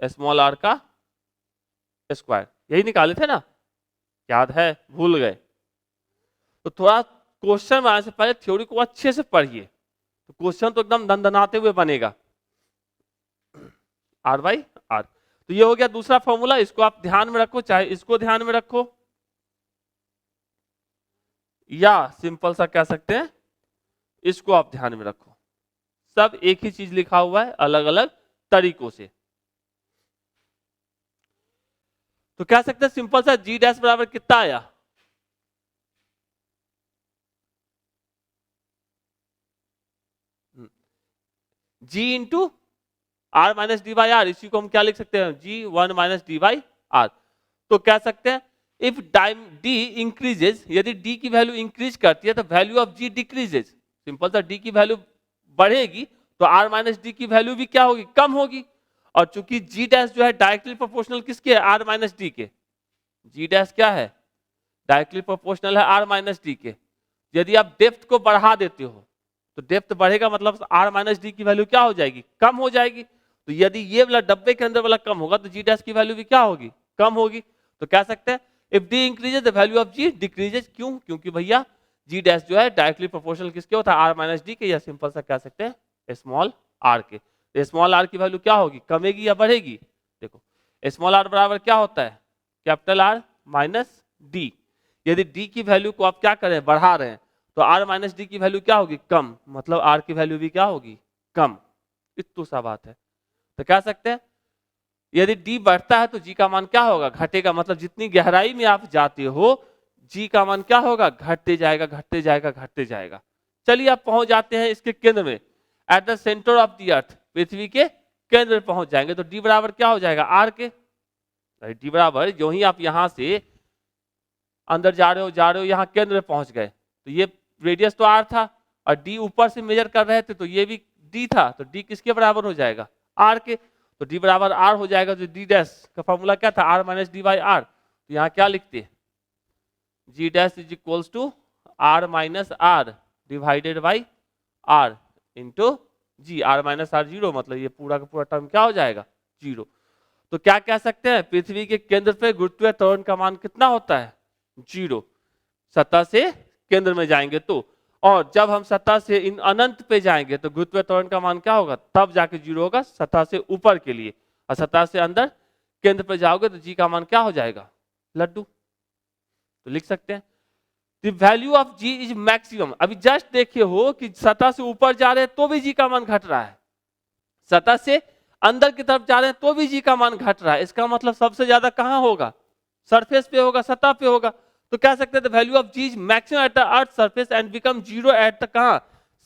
स्मॉल आर का स्क्वायर, यही निकाले थे ना? याद है? भूल गए तो थोड़ा क्वेश्चन में आने से पहले थ्योरी को अच्छे से पढ़िए, तो क्वेश्चन तो एकदम दनदनाते हुए बनेगा। आर बाई आर, तो ये हो गया दूसरा फॉर्मूला। इसको आप ध्यान में रखो, चाहे इसको ध्यान में रखो, या सिंपल सा कह सकते हैं इसको आप ध्यान में रखो। सब एक ही चीज लिखा हुआ है अलग अलग तरीकों से। तो कह सकते हैं सिंपल सा जी डैश बराबर कितना आया? G into R minus D by R, इसी को हम क्या लिख सकते हैं? G 1 minus D by are. तो कह सकते हैं इफ टाइम डी इंक्रीजेज, यदि डी की वैल्यू इंक्रीज करती है तो value of ji decreases. Simple सा डी की वैल्यू बढ़ेगी तो आर माइनस डी की वैल्यू भी क्या होगी? कम होगी। और चूंकि जी डैश जो है डायरेक्टली प्रोपोर्शनल किसके है? आर माइनस डी के। जी डैश क्या है? डायरेक्टली प्रोपोर्शनल है आर माइनस डी के। यदि आप डेप्थ को बढ़ा देते हो तो डेप्थ बढ़ेगा, मतलब आर माइनस डी की वैल्यू क्या हो जाएगी? कम हो जाएगी। तो यदि ये वाला डब्बे के अंदर वाला कम होगा तो जी डैश की वैल्यू भी क्या होगी? कम होगी। तो कह सकते हैं if d increases the value of ji decreases. क्यों? क्योंकि भैया जी डैश जो है डायरेक्टली प्रोपोर्शनल किसके होता है? आर माइनस डी के, या सिंपल सा कह सकते हैं स्मॉल आर के। तो स्मॉल आर की वैल्यू क्या होगी? कमेगी या बढ़ेगी? देखो स्मॉल आर बराबर क्या होता है? Capital R minus D. यदि डी की वैल्यू को आप क्या करें? बढ़ा रहे हैं, तो आर माइनस डी की वैल्यू क्या होगी? कम, मतलब आर की वैल्यू भी क्या होगी? कम। इतनी सा बात है। तो कह सकते हैं यदि डी बढ़ता है तो जी का मान क्या होगा? घटेगा। मतलब जितनी गहराई में आप जाते हो जी का मान क्या होगा? घटते जाएगा, घटते जाएगा, घटते जाएगा। चलिए आप पहुंच जाते हैं इसके केंद्र में, at the centre of the earth, पृथ्वी के केंद्र में पहुंच जाएंगे। तो डी बराबर क्या हो जाएगा? आर के। डी बराबर जो ही आप यहां से अंदर जा रहे हो यहाँ केंद्र में पहुंच गए, तो ये रेडियस तो आर था, और डी ऊपर से मेजर कर रहे थे तो ये भी डी था, तो डी किसके बराबर हो जाएगा? आर के। तो डी बराबर आर हो जाएगा। जो डी डैश का फॉर्मूला क्या था? Are minus D by are. तो यहाँ क्या लिखते हैं? G dash is equals to R minus R divided by R into G. R minus R zero, मतलब ये पूरा का पूरा टर्म क्या हो जाएगा? जीरो। तो क्या कह सकते हैं? पृथ्वी के केंद्र पे गुरुत्वीय त्वरण का मान कितना होता है? जीरो। सतह से केंद्र में जाएंगे तो, और जब हम सतह से अनंत पे जाएंगे तो गुरुत्वीय त्वरण का मान क्या होगा? तब जाके जीरो होगा सतह से ऊपर के लिए। और सतह से अंदर केंद्र पर जाओगे तो जी का मान क्या हो जाएगा, लड्डू। तो लिख सकते हैं the value of ji is maximum. अभी जस्ट देखिए हो कि सतह से ऊपर जा रहे हैं तो भी जी का मान घट रहा है, सतह से अंदर की तरफ जा रहे हैं तो भी जी का मान घट रहा है। इसका मतलब सबसे ज्यादा कहां होगा, सरफेस पे होगा, सतह पे होगा। तो कह सकते हैं the value of ji is maximum at the earth surface and become zero at the कहां,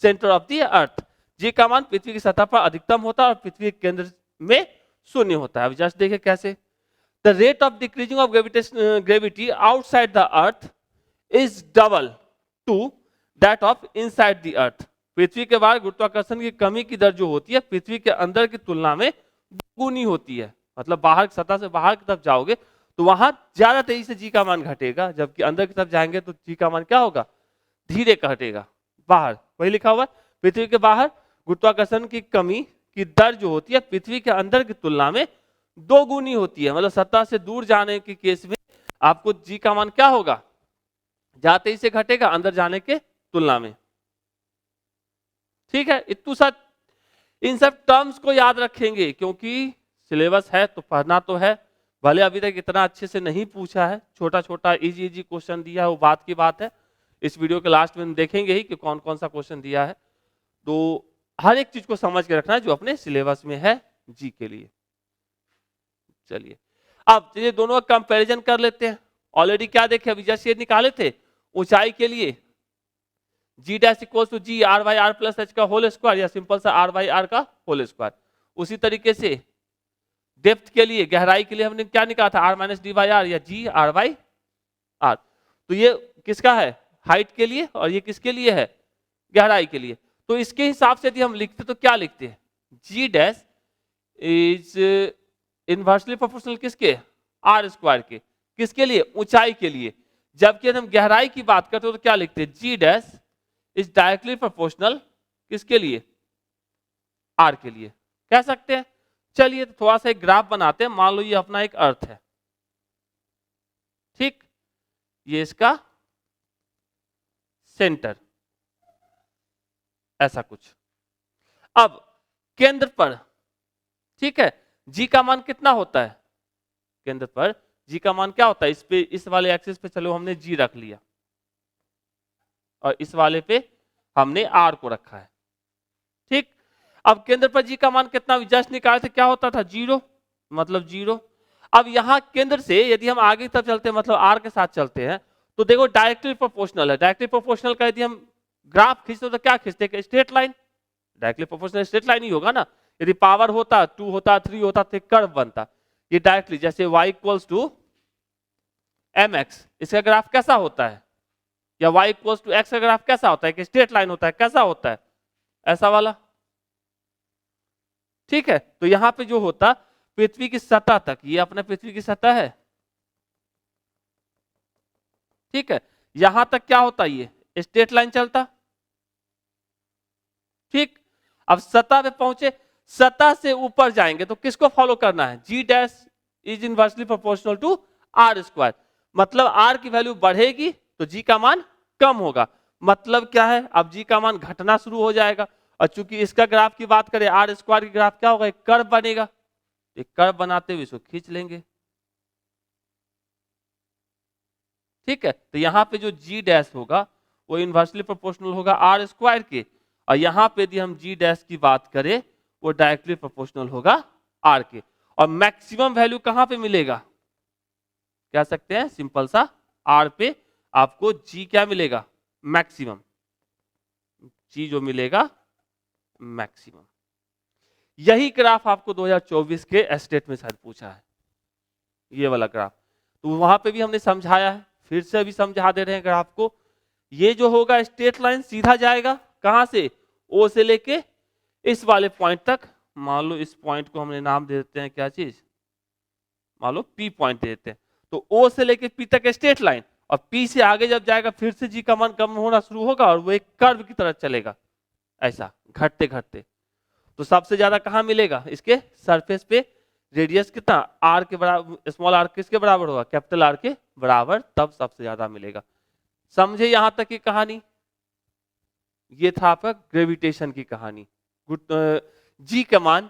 centre of the earth. G का मान पृथ्वी की सतह पर अधिकतम होता है और पृथ्वी के केंद्र में शून्य होता है। अब जस्ट देखिए कैसे, the rate of decreasing of gravity outside the earth is double to that of inside the earth. पृथ्वी के बाहर गुरुत्वाकर्षण की कमी की दर जो होती है पृथ्वी के अंदर की तुलना में दुगुनी होती है। मतलब बाहर सतह से बाहर की तरफ जाओगे तो वहां ज्यादा तेजी से जी का मान घटेगा, जबकि अंदर की तरफ जाएंगे तो जी का मान क्या होगा, धीरे घटेगा। बाहर वही लिखा हुआ, पृथ्वी के बाहर गुरुत्वाकर्षण की कमी की दर जो होती है पृथ्वी के अंदर की तुलना में दो गुनी होती है। मतलब सतह से दूर जाने के केस में आपको जी का मान क्या होगा, ज्यादा तेजी से घटेगा अंदर जाने के तुलना में। ठीक है, इतू सा इन सब टर्म्स को याद रखेंगे क्योंकि सिलेबस है तो पढ़ना तो है। भले अभी तक इतना अच्छे से नहीं पूछा है, छोटा छोटा इजी इजी क्वेश्चन दिया है, वो बात की बात है। इस वीडियो के लास्ट में हम देखेंगे ही कि कौन कौन सा क्वेश्चन दिया है। तो हर एक चीज को समझ के रखना है जो अपने सिलेबस में है जी के लिए। चलिए अब चलिए दोनों का कंपैरिजन कर लेते हैं। ऑलरेडी क्या देखे अभी जैसे ये निकाले थे, ऊंचाई के लिए G dash equal to ji are by are plus H का होल स्क्वायर या सिंपल सा आर बाई आर का होल स्क्वायर। उसी तरीके से डेप्थ के लिए, गहराई के लिए हमने क्या निकाला था, are minus D by r या जी आर बाई आर। तो ये किसका है, हाइट के लिए, और ये किसके लिए है, गहराई के लिए। तो इसके हिसाब से यदि हम लिखते तो क्या लिखते हैं, G dash is inversely proportional किसके, आर स्क्वायर के। किसके लिए, ऊंचाई के लिए। जबकि यदि हम गहराई की बात करते हो तो क्या लिखते हैं, G dash is directly proportional किसके लिए, आर के लिए कह सकते हैं। चलिए तो थोड़ा सा एक ग्राफ बनाते हैं। मान लो ये अपना एक अर्थ है, ठीक, ये इसका सेंटर, ऐसा कुछ। अब केंद्र पर, ठीक है, जी का मान कितना होता है, केंद्र पर जी का मान क्या होता है, इस पे, इस वाले एक्सिस पे चलो हमने जी रख लिया और इस वाले पे हमने आर को रखा है, ठीक। अब केंद्र पर जी का मान कितना जस्ट निकाले थे, क्या होता था, जीरो, मतलब जीरो। अब यहां केंद्र से यदि हम आगे तक चलते हैं, मतलब आर के साथ चलते हैं, तो देखो डायरेक्टली प्रोपोर्शनल है। डायरेक्टली प्रोपोर्शनल का यदि हम ग्राफ खींचते तो क्या खींचते हैं, straight line. Directly proportional straight line ही होगा ना। यदि पावर होता 2 होता 3 होता तो कर्व बनता। ये डायरेक्टली जैसे y इक्वल्स टू mx, इसका ग्राफ कैसा होता है, या y इक्वल्स टू x का ग्राफ कैसा होता है, कि स्ट्रेट लाइन होता है, कैसा होता है, ऐसा वाला, ठीक है। तो यहां पे जो होता पृथ्वी की सतह तक, ये अपने पृथ्वी की सतह है, ठीक है, यहां तक क्या होता, ये स्ट्रेट लाइन चलता, ठीक। अब सतह पे पहुंचे, सतह से ऊपर जाएंगे तो किसको फॉलो करना है, G dash is inversely proportional to R square. मतलब आर की वैल्यू बढ़ेगी तो जी का मान कम होगा। मतलब क्या है, अब जी का मान घटना शुरू हो जाएगा। और चूंकि इसका ग्राफ की बात करें, आर स्क्वायर की ग्राफ क्या होगा, एक कर्व बनेगा। एक कर्व बनाते हुए इसको खींच लेंगे, ठीक है। तो यहां पे जो जी डैश होगा वो इनवर्सली प्रोपोर्शनल होगा आर स्क्वायर के, और यहां पे यदि हम जी डैश की बात करें वो डायरेक्टली प्रोपोर्शनल होगा आर के। और मैक्सिमम वैल्यू कहां पे मिलेगा, कह सकते हैं सिंपल सा, आर पे आपको जी क्या मिलेगा, मैक्सिमम, जी जो मिलेगा मैक्सिमम। यही ग्राफ आपको 2024 के एस्टेट में शायद पूछा है, ये वाला ग्राफ। तो वहां पे भी हमने समझाया है, फिर से अभी समझा दे रहे हैं ग्राफ को। ये जो होगा स्ट्रेट लाइन सीधा जाएगा कहां से, ओ से लेके इस वाले पॉइंट तक। मान लो इस पॉइंट को हमने नाम दे देते हैं क्या चीज, मान लो पी पॉइंट दे देते हैं। तो ओ से लेके पी तक स्ट्रेट लाइन, और पी से आगे जब जाएगा फिर से जी का मान कम होना शुरू होगा और वो एक कर्व की तरह चलेगा, ऐसा घटते घटते। तो सबसे ज्यादा कहां मिलेगा, इसके सरफेस पे। रेडियस कितना, आर के बराबर, स्मॉल आर किसके बराबर होगा, कैपिटल आर के बराबर, तब सबसे ज्यादा मिलेगा। समझे यहां तक की कहानी। ये था आपका ग्रेविटेशन की कहानी। जी का मान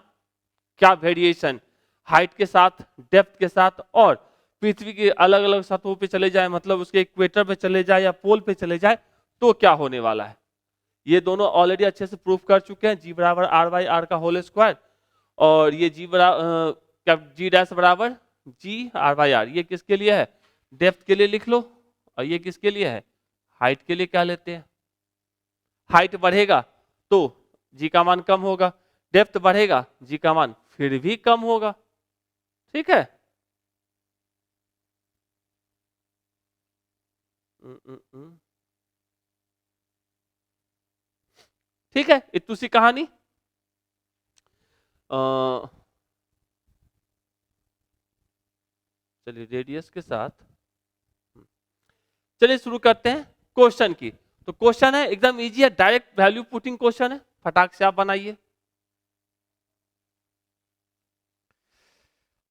क्या वेरिएशन, हाइट के साथ, डेप्थ के साथ, और पृथ्वी के अलग अलग सतहों पे चले जाए, मतलब उसके इक्वेटर पे चले जाए या पोल पे चले जाए, तो क्या होने वाला है। ये दोनों ऑलरेडी अच्छे से प्रूफ कर चुके हैं, जी बराबर आर बाई आर का होल स्क्वायर, और ये जी डैश बराबर जी आर बाई आर। ये किसके लिए है, डेप्थ के लिए लिख लो, और ये किसके लिए है, हाइट के लिए। क्या लेते हैं, हाइट बढ़ेगा तो जी का मान कम होगा, डेप्थ बढ़ेगा जी का मान फिर भी कम होगा। ठीक है, ठीक है, इतनी सी कहानी। चलिए रेडियस के साथ चलिए शुरू करते हैं क्वेश्चन की। तो क्वेश्चन है एकदम इजी है, डायरेक्ट वैल्यू पुटिंग क्वेश्चन है, फटाक से आप बनाइए।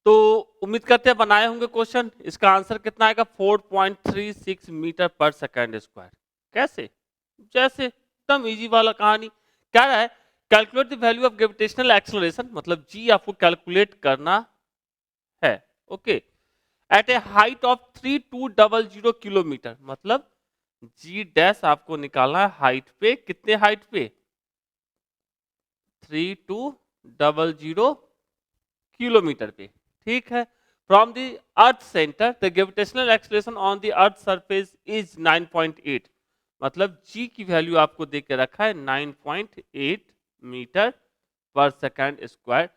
तो उम्मीद करते हैं बनाए होंगे क्वेश्चन। इसका आंसर कितना आएगा, 4.36 मीटर पर सेकेंड स्क्वायर। कैसे, जैसे एकदम इजी वाला कहानी। क्या रहा है, calculate the value of gravitational acceleration, मतलब जी आपको कैलकुलेट करना है। Okay, at a height of 3200 kilometre, मतलब जी डैश आपको निकालना है हाइट पे, कितने हाइट पे, 3200 किलोमीटर पे। ठीक है, from the earth centre the gravitational acceleration on the earth surface is 9.8, मतलब जी की वैल्यू आपको दे के रखा है 9.8 मीटर पर second square,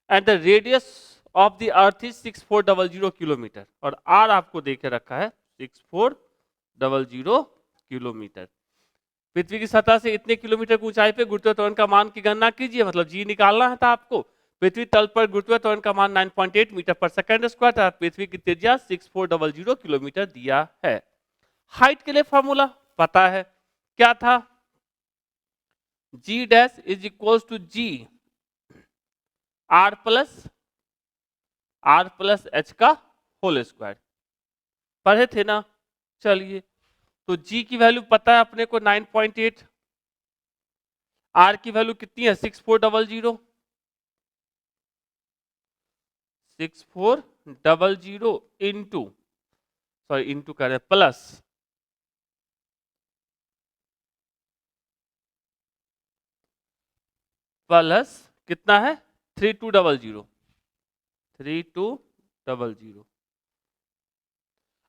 and the radius of the earth is 6400 kilometre, और आर आपको दे के रखा है 6400 किलोमीटर। पृथ्वी की सतह से इतने किलोमीटर की ऊंचाई पे गुरुत्वाकर्षण का मान की गणना कीजिए, मतलब जी निकालना है था आपको। पृथ्वी तल पर गुरुत्वाकर्षण का मान 9.8 मीटर पर सेकंड स्क्वायर था, पृथ्वी की त्रिज्या 6400 किलोमीटर दिया है। हाइट के लिए फॉर्मूला पता है, क्या था, G dash is equal to ji R plus H का होल स्क्वायर, पढ़े थे ना। चलिए, तो जी की वैल्यू पता है अपने को 9.8, आर की वैल्यू कितनी है 6400, 6400 इंटू, सॉरी इंटू कर रहे प्लस कितना है 3200।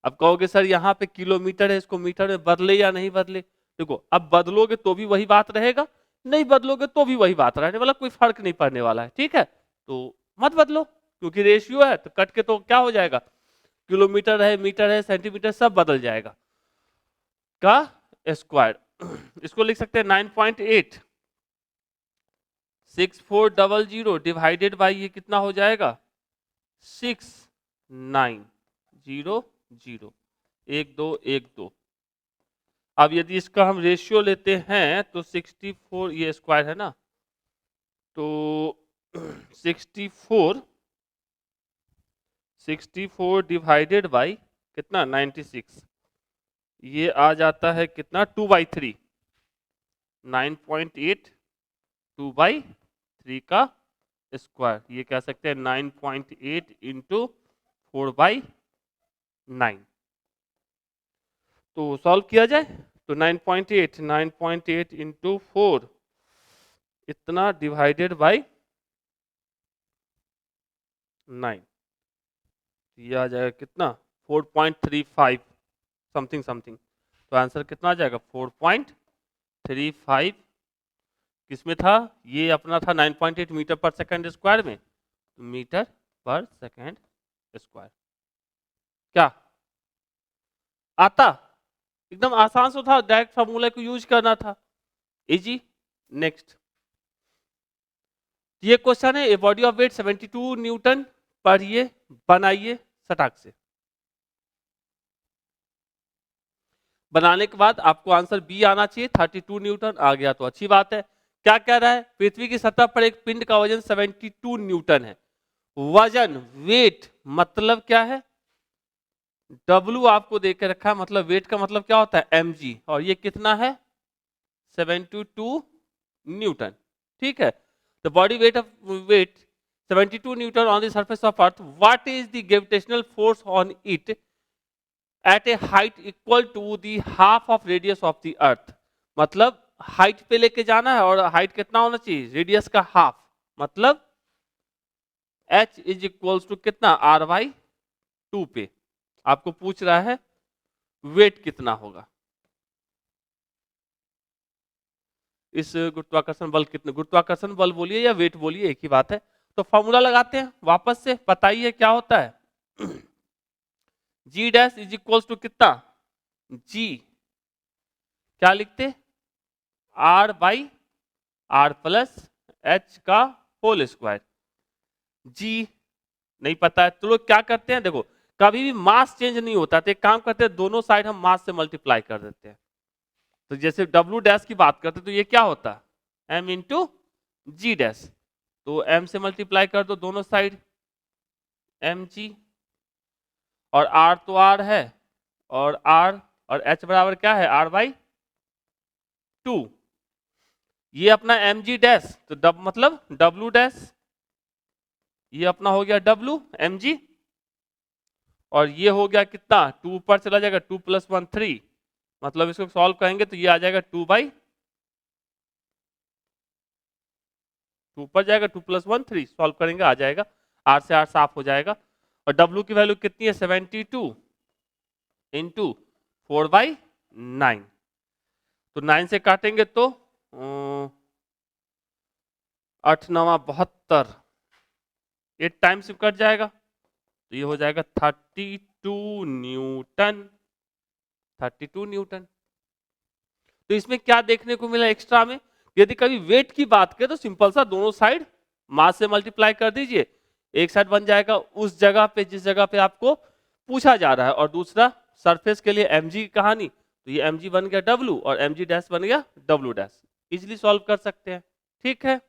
अब कहोगे सर यहाँ पे किलोमीटर है, इसको मीटर में बदले या नहीं बदले। देखो, अब बदलोगे तो भी वही बात रहेगा, नहीं बदलोगे तो भी वही बात रहने वाला, कोई फर्क नहीं पड़ने वाला है। ठीक है, तो मत बदलो, क्योंकि रेशियो है तो कट के तो क्या हो जाएगा, किलोमीटर है, मीटर है, सेंटीमीटर, सब बदल जाएगा का स्क्वायर। इसको लिख सकते हैं 9.8 6400 डिवाइडेड बाई ये कितना हो जाएगा 6900, 1212। अब यदि इसका हम रेशियो लेते हैं तो 64, ये स्क्वायर है ना, तो 64 डिवाइडेड बाई कितना 96, ये आ जाता है कितना 2/3, 9.8 2/3 का स्क्वायर। ये कह सकते हैं 9.8 इंटू 4/9। तो सॉल्व किया जाए तो 9.8 इंटू 4 इतना डिवाइडेड बाई 9, ये आ जाएगा कितना 4.35 समथिंग समथिंग। तो आंसर कितना आ जाएगा 4.35। किसमें था, ये अपना था 9.8 मीटर पर सेकंड स्क्वायर में, मीटर पर सेकंड स्क्वायर। क्या आता, एकदम आसान सा था, डायरेक्ट फार्मूला को यूज करना था, इजी। नेक्स्ट, ये क्वेश्चन है, a body of weight 72 newton, पढ़िए बनाइए सटाक से। बनाने के बाद आपको आंसर बी आना चाहिए, 32 न्यूटन आ गया तो अच्छी बात है। क्या कह रहा है, पृथ्वी की सतह पर एक पिंड का वजन 72 न्यूटन है। वजन, वेट मतलब क्या है, W आपको दे के रखा है, मतलब वेट का मतलब क्या होता है mg, और ये कितना है 72 न्यूटन। ठीक है, the body weight of weight 72 newton on the surface of earth, what is the gravitational force on it at a height equal to the half of radius of the earth. मतलब height पे लेके जाना है और height कितना होना चाहिए, radius का हाफ, मतलब h इज इक्वल्स टू कितना, r बाई 2 पे। आपको पूछ रहा है वेट कितना होगा, इस गुरुत्वाकर्षण बल कितने, गुरुत्वाकर्षण बल बोलिए या वेट बोलिए एक ही बात है। तो फॉर्मूला लगाते हैं वापस से, बताइए क्या होता है। G dash is equals to कितना, जी क्या लिखते, R by are plus H का होल स्क्वायर। जी नहीं पता है तो लोग क्या करते हैं, देखो कभी भी मास चेंज नहीं होता, तो एक काम करते हैं दोनों साइड हम मास से मल्टीप्लाई कर देते हैं। तो जैसे डब्ल्यू डैश की बात करते हैं तो ये क्या होता है, एम इंटू जी डैश, तो एम से मल्टीप्लाई कर दो दोनों साइड, एम जी, और आर तो आर है, और आर और एच बराबर क्या है, आर बाई 2। ये अपना एम जी डैश तो मतलब डब्ल्यू डैश, ये अपना हो गया डब्ल्यू एम जी, और ये हो गया कितना, 2 ऊपर चला जाएगा, 2 + 1 3, मतलब इसको सॉल्व करेंगे तो ये आ जाएगा 2 बाई 2 ऊपर जाएगा, 2 + 1 3, सॉल्व करेंगे आ जाएगा, आर से आर साफ हो जाएगा। और डब्ल्यू की वैल्यू कितनी है, 72 इंटू 4/9, तो 9 से काटेंगे तो 8 9 72, 8 टाइम्स कट जाएगा, तो ये हो जाएगा 32 न्यूटन, 32 न्यूटन। तो इसमें क्या देखने को मिला एक्स्ट्रा में, यदि कभी वेट की बात करें तो सिंपल सा दोनों साइड मास से मल्टीप्लाई कर दीजिए, एक साइड बन जाएगा उस जगह पे जिस जगह पे आपको पूछा जा रहा है, और दूसरा सरफेस के लिए mg की कहानी, तो ये mg बन गया w और mg डैश बन गया w डैश, इजिली सॉल्व कर सकते हैं। ठीक है,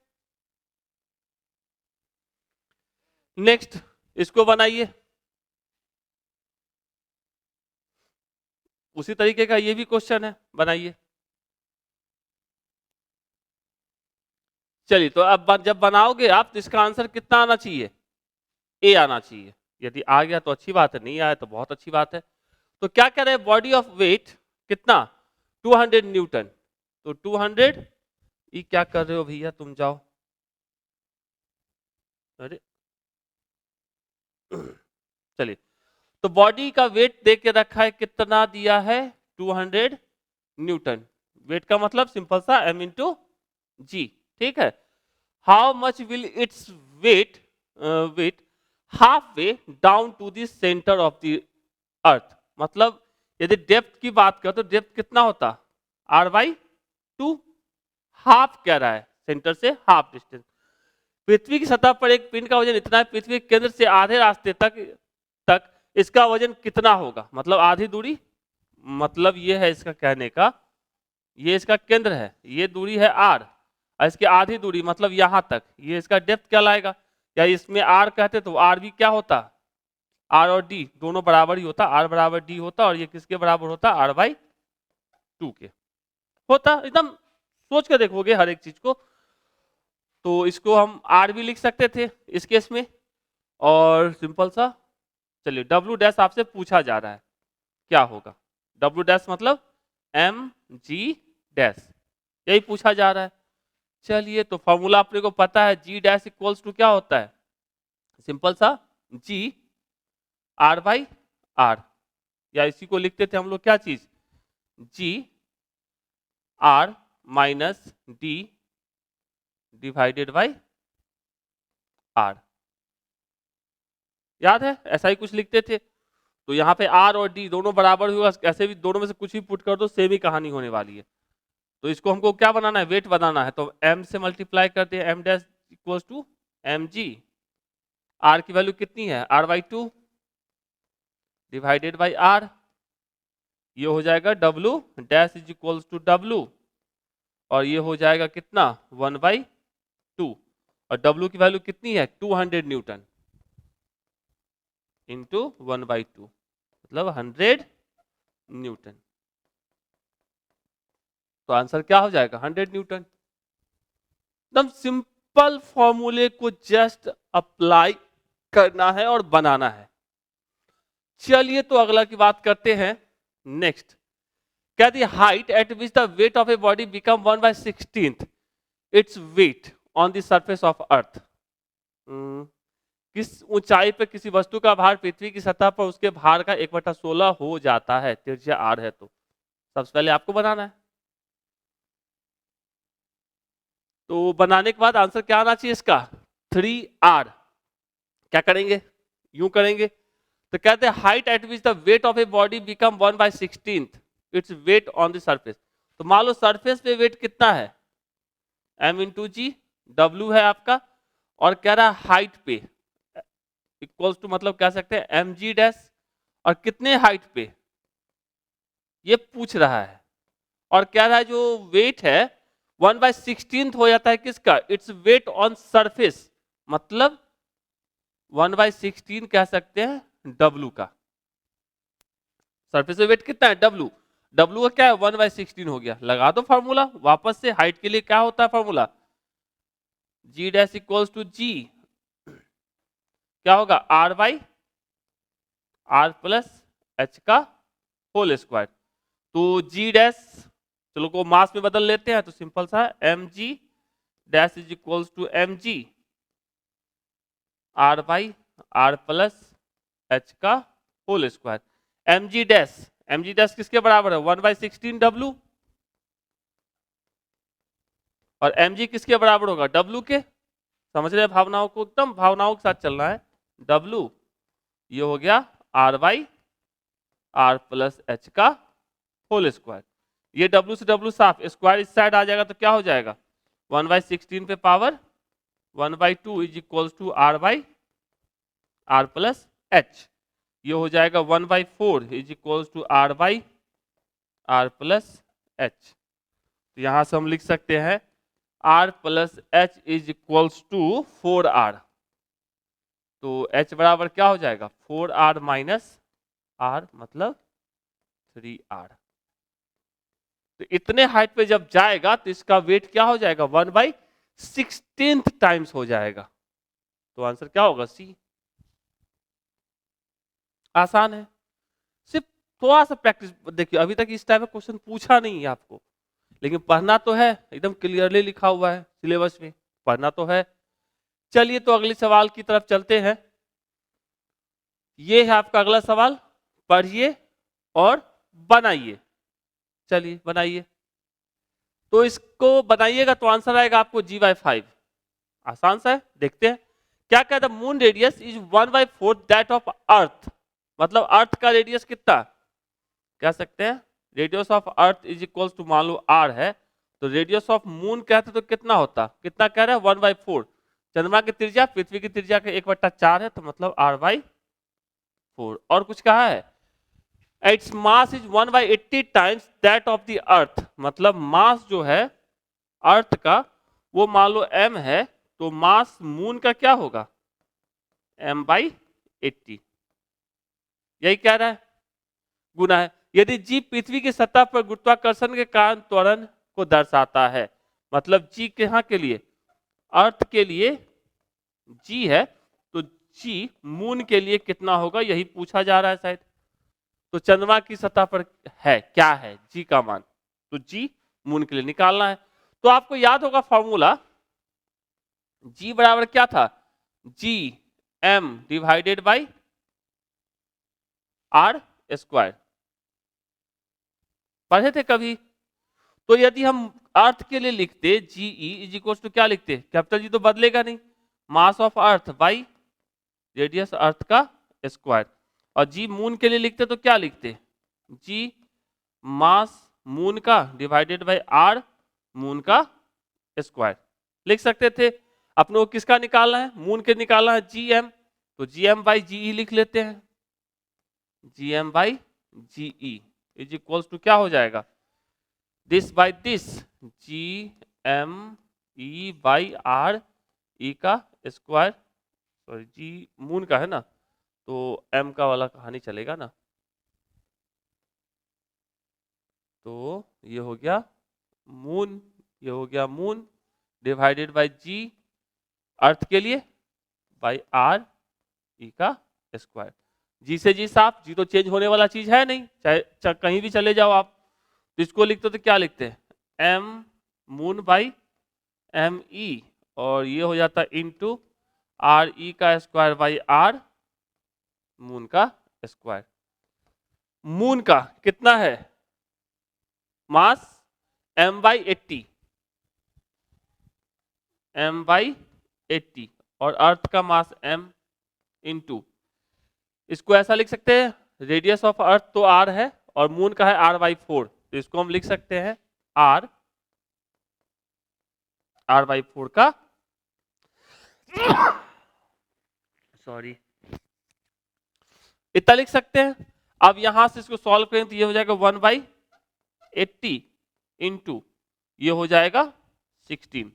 नेक्स्ट इसको बनाइए, उसी तरीके का ये भी क्वेश्चन है, बनाइए। चलिए तो अब जब बनाओगे आप तो इसका आंसर कितना आना चाहिए, ए आना चाहिए। यदि आ गया तो अच्छी बात है, नहीं आया तो बहुत अच्छी बात है। तो क्या कह रहे हैं, बॉडी ऑफ वेट कितना, 200 न्यूटन, तो 200, ये क्या कर रहे हो भैया तुम जाओ, अरे चलिए, तो बॉडी का वेट दे के रखा है, कितना दिया है, 200 न्यूटन, वेट का मतलब सिंपल सा m इंटू जी, ठीक है। How much will its weight weight half way down to the centre of the earth, मतलब यदि डेप्थ की बात करें तो डेप्थ कितना होता, r/2, हाफ कह रहा है, सेंटर से हाफ डिस्टेंस। पृथ्वी की सतह पर एक पिंड का वजन इतना है, पृथ्वी के केंद्र से आधे रास्ते तक तक इसका वजन कितना होगा, मतलब आधी दूरी, मतलब ये है इसका कहने का, ये इसका केंद्र है, ये दूरी है r, और इसकी आधी दूरी मतलब यहां तक, ये इसका डेप्थ क्या लाएगा, या इसमें r कहते तो r भी क्या होता, r और d दोनों बराबर ही होता, r बराबर d होता, और ये किसके बराबर होता, r/2 के होता। एकदम सोच के देखोगे हर एक चीज को, तो इसको हम r भी लिख सकते थे इस केस में, और सिंपल सा, चलिए w डैश आपसे पूछा जा रहा है क्या होगा, w डैश मतलब m g डैश, यही पूछा जा रहा है। चलिए तो फॉर्मूला अपने को पता है, g डैश इक्वल्स टू क्या होता है, सिंपल सा g r/r, या इसी को लिखते थे हम लोग क्या चीज, g r minus d divided by r, याद है ऐसा ही कुछ लिखते थे। तो यहाँ पे r और d दोनों बराबर होगा, ऐसे भी दोनों में से कुछ भी पुट कर दो सेम ही कहानी होने वाली है। तो इसको हमको क्या बनाना है, वेट बनाना है, तो m से मल्टीप्लाई करते हैं, m dash equals to mg, r की वैल्यू कितनी है, r/2 डिवाइडेड बाई r, ये हो जाएगा w dash is equals to w, और ये हो जाएगा कितना 1/2, और w की वैल्यू कितनी है 200 न्यूटन इंटू 1/2, मतलब 100 न्यूटन, तो आंसर क्या हो जाएगा 100 न्यूटन। एकदम सिंपल फॉर्मूले को जस्ट अप्लाई करना है और बनाना है। चलिए तो अगला की बात करते हैं। नेक्स्ट क्या दी height eight which the weight of a body become 1/16 its weight on the surface of अर्थ। किस ऊंचाई पर किसी वस्तु का भार पृथ्वी की सतह पर उसके भार का 1/16 हो जाता है, त्रिज्या r है। तो सबसे पहले आपको बनाना है। तो बनाने के बाद आंसर क्या आना चाहिए इसका 3r। क्या करेंगे, यूं करेंगे तो कहते हैं height eight which the weight of a body become 1/16 its weight on the surface. तो मान लो सरफेस पे वेट कितना है m इंटू जी, डब्ल्यू है आपका, और कह रहा है हाइट पे इक्वल्स टू मतलब कह सकते हैं एम जी डैश, और कितने हाइट पे ये पूछ रहा है, और कह रहा है जो वेट है 1/16 हो जाता है किसका, इट्स वेट ऑन सरफेस, मतलब 1/16 कह सकते हैं डब्लू का। सरफेस पे वेट कितना है डब्लू, डब्लू का क्या है 1/16 हो गया। लगा दो फॉर्मूला वापस से, हाइट के लिए क्या होता है formula ji dash equals to G, क्या होगा R by are plus H का होल स्क्वायर। तो जी डैश चलो को मास में बदल लेते हैं, तो सिंपल सा M G dash is equals to M G are by are plus H का whole square. M G dash किसके बराबर है 1/16 डब्लू, और एम जी किसके बराबर होगा डब्लू के। समझ रहे हैं भावनाओं को, एकदम भावनाओं के साथ चलना है। डब्लू ये हो गया r by are plus H का होल स्क्वायर। ये डब्लू से डब्लू साफ, स्क्वायर इस साइड आ जाएगा तो क्या हो जाएगा 1/16 पे power 1/2 is equals to r by are plus h. ये हो जाएगा 1/4 is equals to r by are plus h. तो यहां से हम लिख सकते हैं r plus h is equals to 4r। तो h बराबर क्या हो जाएगा 4r माइनस r मतलब 3r। तो इतने हाइट पे जब जाएगा तो इसका वेट क्या हो जाएगा 1/16 टाइम्स हो जाएगा। तो आंसर क्या होगा सी। आसान है, सिर्फ थोड़ा सा प्रैक्टिस। देखिए अभी तक इस टाइप का क्वेश्चन पूछा नहीं है आपको, लेकिन पढ़ना तो है, एकदम क्लियरली लिखा हुआ है सिलेबस में, पढ़ना तो है। चलिए तो अगले सवाल की तरफ चलते हैं। ये है आपका अगला सवाल, पढ़िए और बनाइए। चलिए बनाइए, तो इसको बनाइएगा तो आंसर आएगा आपको g/5। आसान सा है, देखते हैं क्या कहता है। Moon radius is 1/4 that of earth, मतलब अर्थ का रेडियस कितना कह सकते हैं, radius of earth is equals to मान लो r है, तो रेडियस ऑफ मून कहते तो कितना होता, कितना कह रहा है 1/4। चंद्रमा की त्रिज्या पृथ्वी की त्रिज्या का 1/4 है, तो मतलब r/4। और कुछ कहा है its mass is 1/80 times that of the earth, मतलब मास जो है अर्थ का वो मान लो m है, तो मास मून का क्या होगा m/80। यही कह रहा है, गुना है। यदि g पृथ्वी की सतह पर गुरुत्वाकर्षण के कारण त्वरण को दर्शाता है, मतलब g कहाँ के लिए अर्थ के लिए g है, तो g मून के लिए कितना होगा यही पूछा जा रहा है शायद। तो चंद्रमा की सतह पर है क्या है g का मान, तो g मून के लिए निकालना है। तो आपको याद होगा फॉर्मूला g बराबर क्या था g m divided by r square, पढ़े थे कभी। तो यदि हम अर्थ के लिए लिखते G E is equal to क्या लिखते, कैपिटल जी तो बदलेगा नहीं, mass of earth by radius earth का स्क्वायर। और जी मून के लिए लिखते तो क्या लिखते जी मास मून का डिवाइडेड बाई आर मून का स्क्वायर लिख सकते थे। अपने को किसका निकालना है मून के निकालना है जी एम, तो जी एम बाई जी ई लिख लेते हैं। G M by g E is equals to क्या हो जाएगा this by this g m e by r ई का स्क्वायर, सॉरी जी मून का है ना, तो एम का वाला कहानी चलेगा ना। तो ये हो गया मून, ये हो गया मून डिवाइडेड बाई जी अर्थ के लिए बाई आर ई का स्क्वायर। जी से जी साफ, जी तो चेंज होने वाला चीज है नहीं, चाहे कहीं भी चले जाओ आप। तो इसको लिखते तो क्या लिखते हैं, M moon by M E, और ये हो जाता है इनटू आर ई का स्क्वायर बाई आर मून का स्क्वायर। मून का कितना है mass, m by 80, m by 80, और अर्थ का मास m इंटू, इसको ऐसा लिख सकते हैं, रेडियस ऑफ अर्थ तो r है और मून का है r बाई 4, तो इसको हम लिख सकते हैं r बाई 4 का सॉरी इतना लिख सकते हैं। अब यहां से इसको सॉल्व करें तो ये हो जाएगा 1 बाई 80 इंटू ये हो जाएगा 16।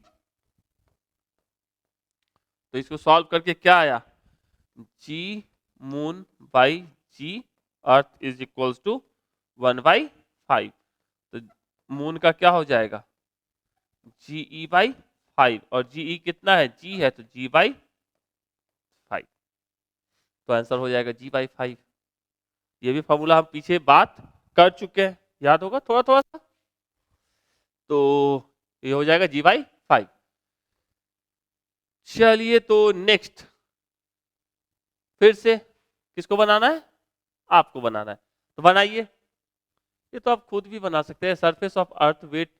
तो इसको सॉल्व करके क्या आया, G moon by G earth is equals to 1 by 5। तो मून का क्या हो जाएगा, जी ई बाई 5, और जी ई कितना है, जी है तो जी बाई 5। तो आंसर हो जाएगा जी बाई 5। ये भी फॉर्मूला हम पीछे बात कर चुके हैं, याद होगा थोड़ा थोड़ा सा। तो ये हो जाएगा जी बाई 5। चलिए तो नेक्स्ट, फिर से किसको बनाना है, आपको बनाना है, तो बनाइए। ये तो आप खुद भी बना सकते हैं। Surface of earth weight